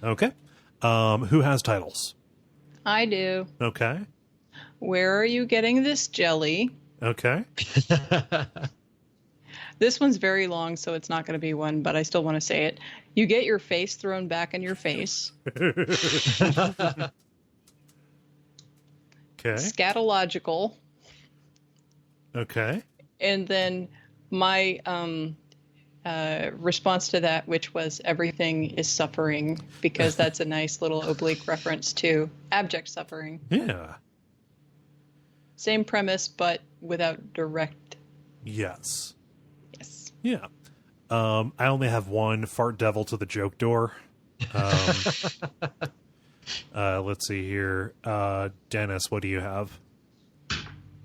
Speaker 1: Okay. Who has titles?
Speaker 3: I do.
Speaker 1: Okay.
Speaker 3: Where are you getting this jelly?
Speaker 1: Okay.
Speaker 3: This one's very long, so it's not going to be one, but I still want to say it. You get your face thrown back in your face.
Speaker 1: Okay.
Speaker 3: Scatological.
Speaker 1: Okay.
Speaker 3: And then my response to that, which was everything is suffering, because that's a nice little oblique reference to abject suffering.
Speaker 1: Yeah.
Speaker 3: Same premise, but without direct.
Speaker 1: Yes.
Speaker 3: Yes.
Speaker 1: Yeah. I only have one fart devil to the joke door. Let's see here. Dennis, what do you have?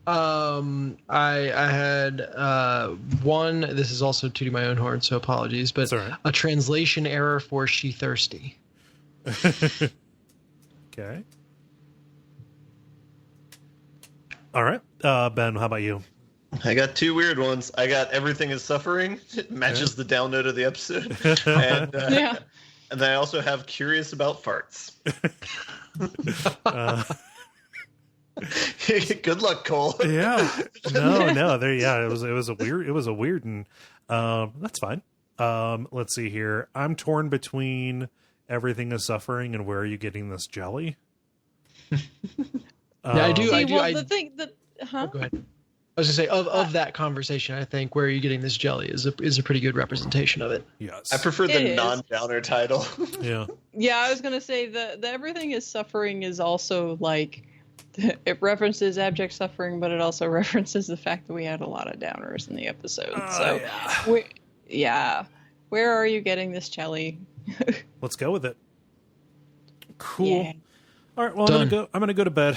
Speaker 2: I had one. This is also tooting my own horn, so apologies, but
Speaker 1: right.
Speaker 2: A translation error for she thirsty.
Speaker 1: Okay. All right. Ben, how about you?
Speaker 4: I got two weird ones. I got everything is suffering. It matches the download of the episode. And, and then I also have curious about farts. Good luck, Kole.
Speaker 1: Yeah. No. There. Yeah. It was a weird, and that's fine. Let's see here. I'm torn between everything is suffering and where are you getting this jelly?
Speaker 2: I do.
Speaker 3: The thing that.
Speaker 2: Oh, go ahead. I was gonna say of that conversation, I think where are you getting this jelly is a pretty good representation of it.
Speaker 1: Yes,
Speaker 4: I prefer the non-downer title.
Speaker 1: Yeah,
Speaker 3: yeah. I was gonna say the everything is suffering is also like it references abject suffering, but it also references the fact that we had a lot of downers in the episode. Where are you getting this jelly?
Speaker 1: Let's go with it. Cool.
Speaker 3: Yeah.
Speaker 1: All right. Well, I'm gonna go to bed.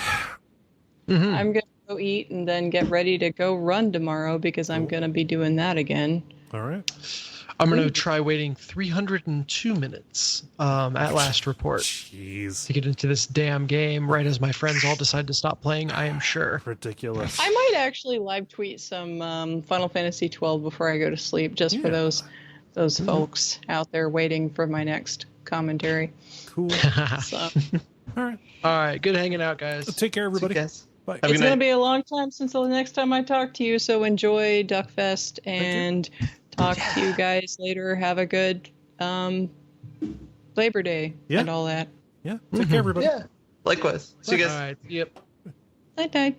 Speaker 2: Mm-hmm.
Speaker 3: I'm gonna go eat and then get ready to go run tomorrow because I'm gonna be doing that again.
Speaker 1: All right.
Speaker 2: I'm gonna try waiting 302 minutes at last report.
Speaker 1: Jeez.
Speaker 2: To get into this damn game right as my friends all decide to stop playing. I am sure.
Speaker 1: Ridiculous.
Speaker 3: I might actually live tweet some Final Fantasy XII before I go to sleep, just for those folks out there waiting for my next commentary.
Speaker 1: Cool.
Speaker 3: So.
Speaker 1: All
Speaker 2: right. Good hanging out, guys.
Speaker 1: Take care, everybody. Bye.
Speaker 3: It's going to be a long time since the next time I talk to you, so enjoy Duckfest and talk to you guys later. Have a good Labor Day and all that.
Speaker 1: Yeah. Take care, everybody.
Speaker 4: Yeah. Likewise. See you guys.
Speaker 2: All right. Yep.
Speaker 3: Night.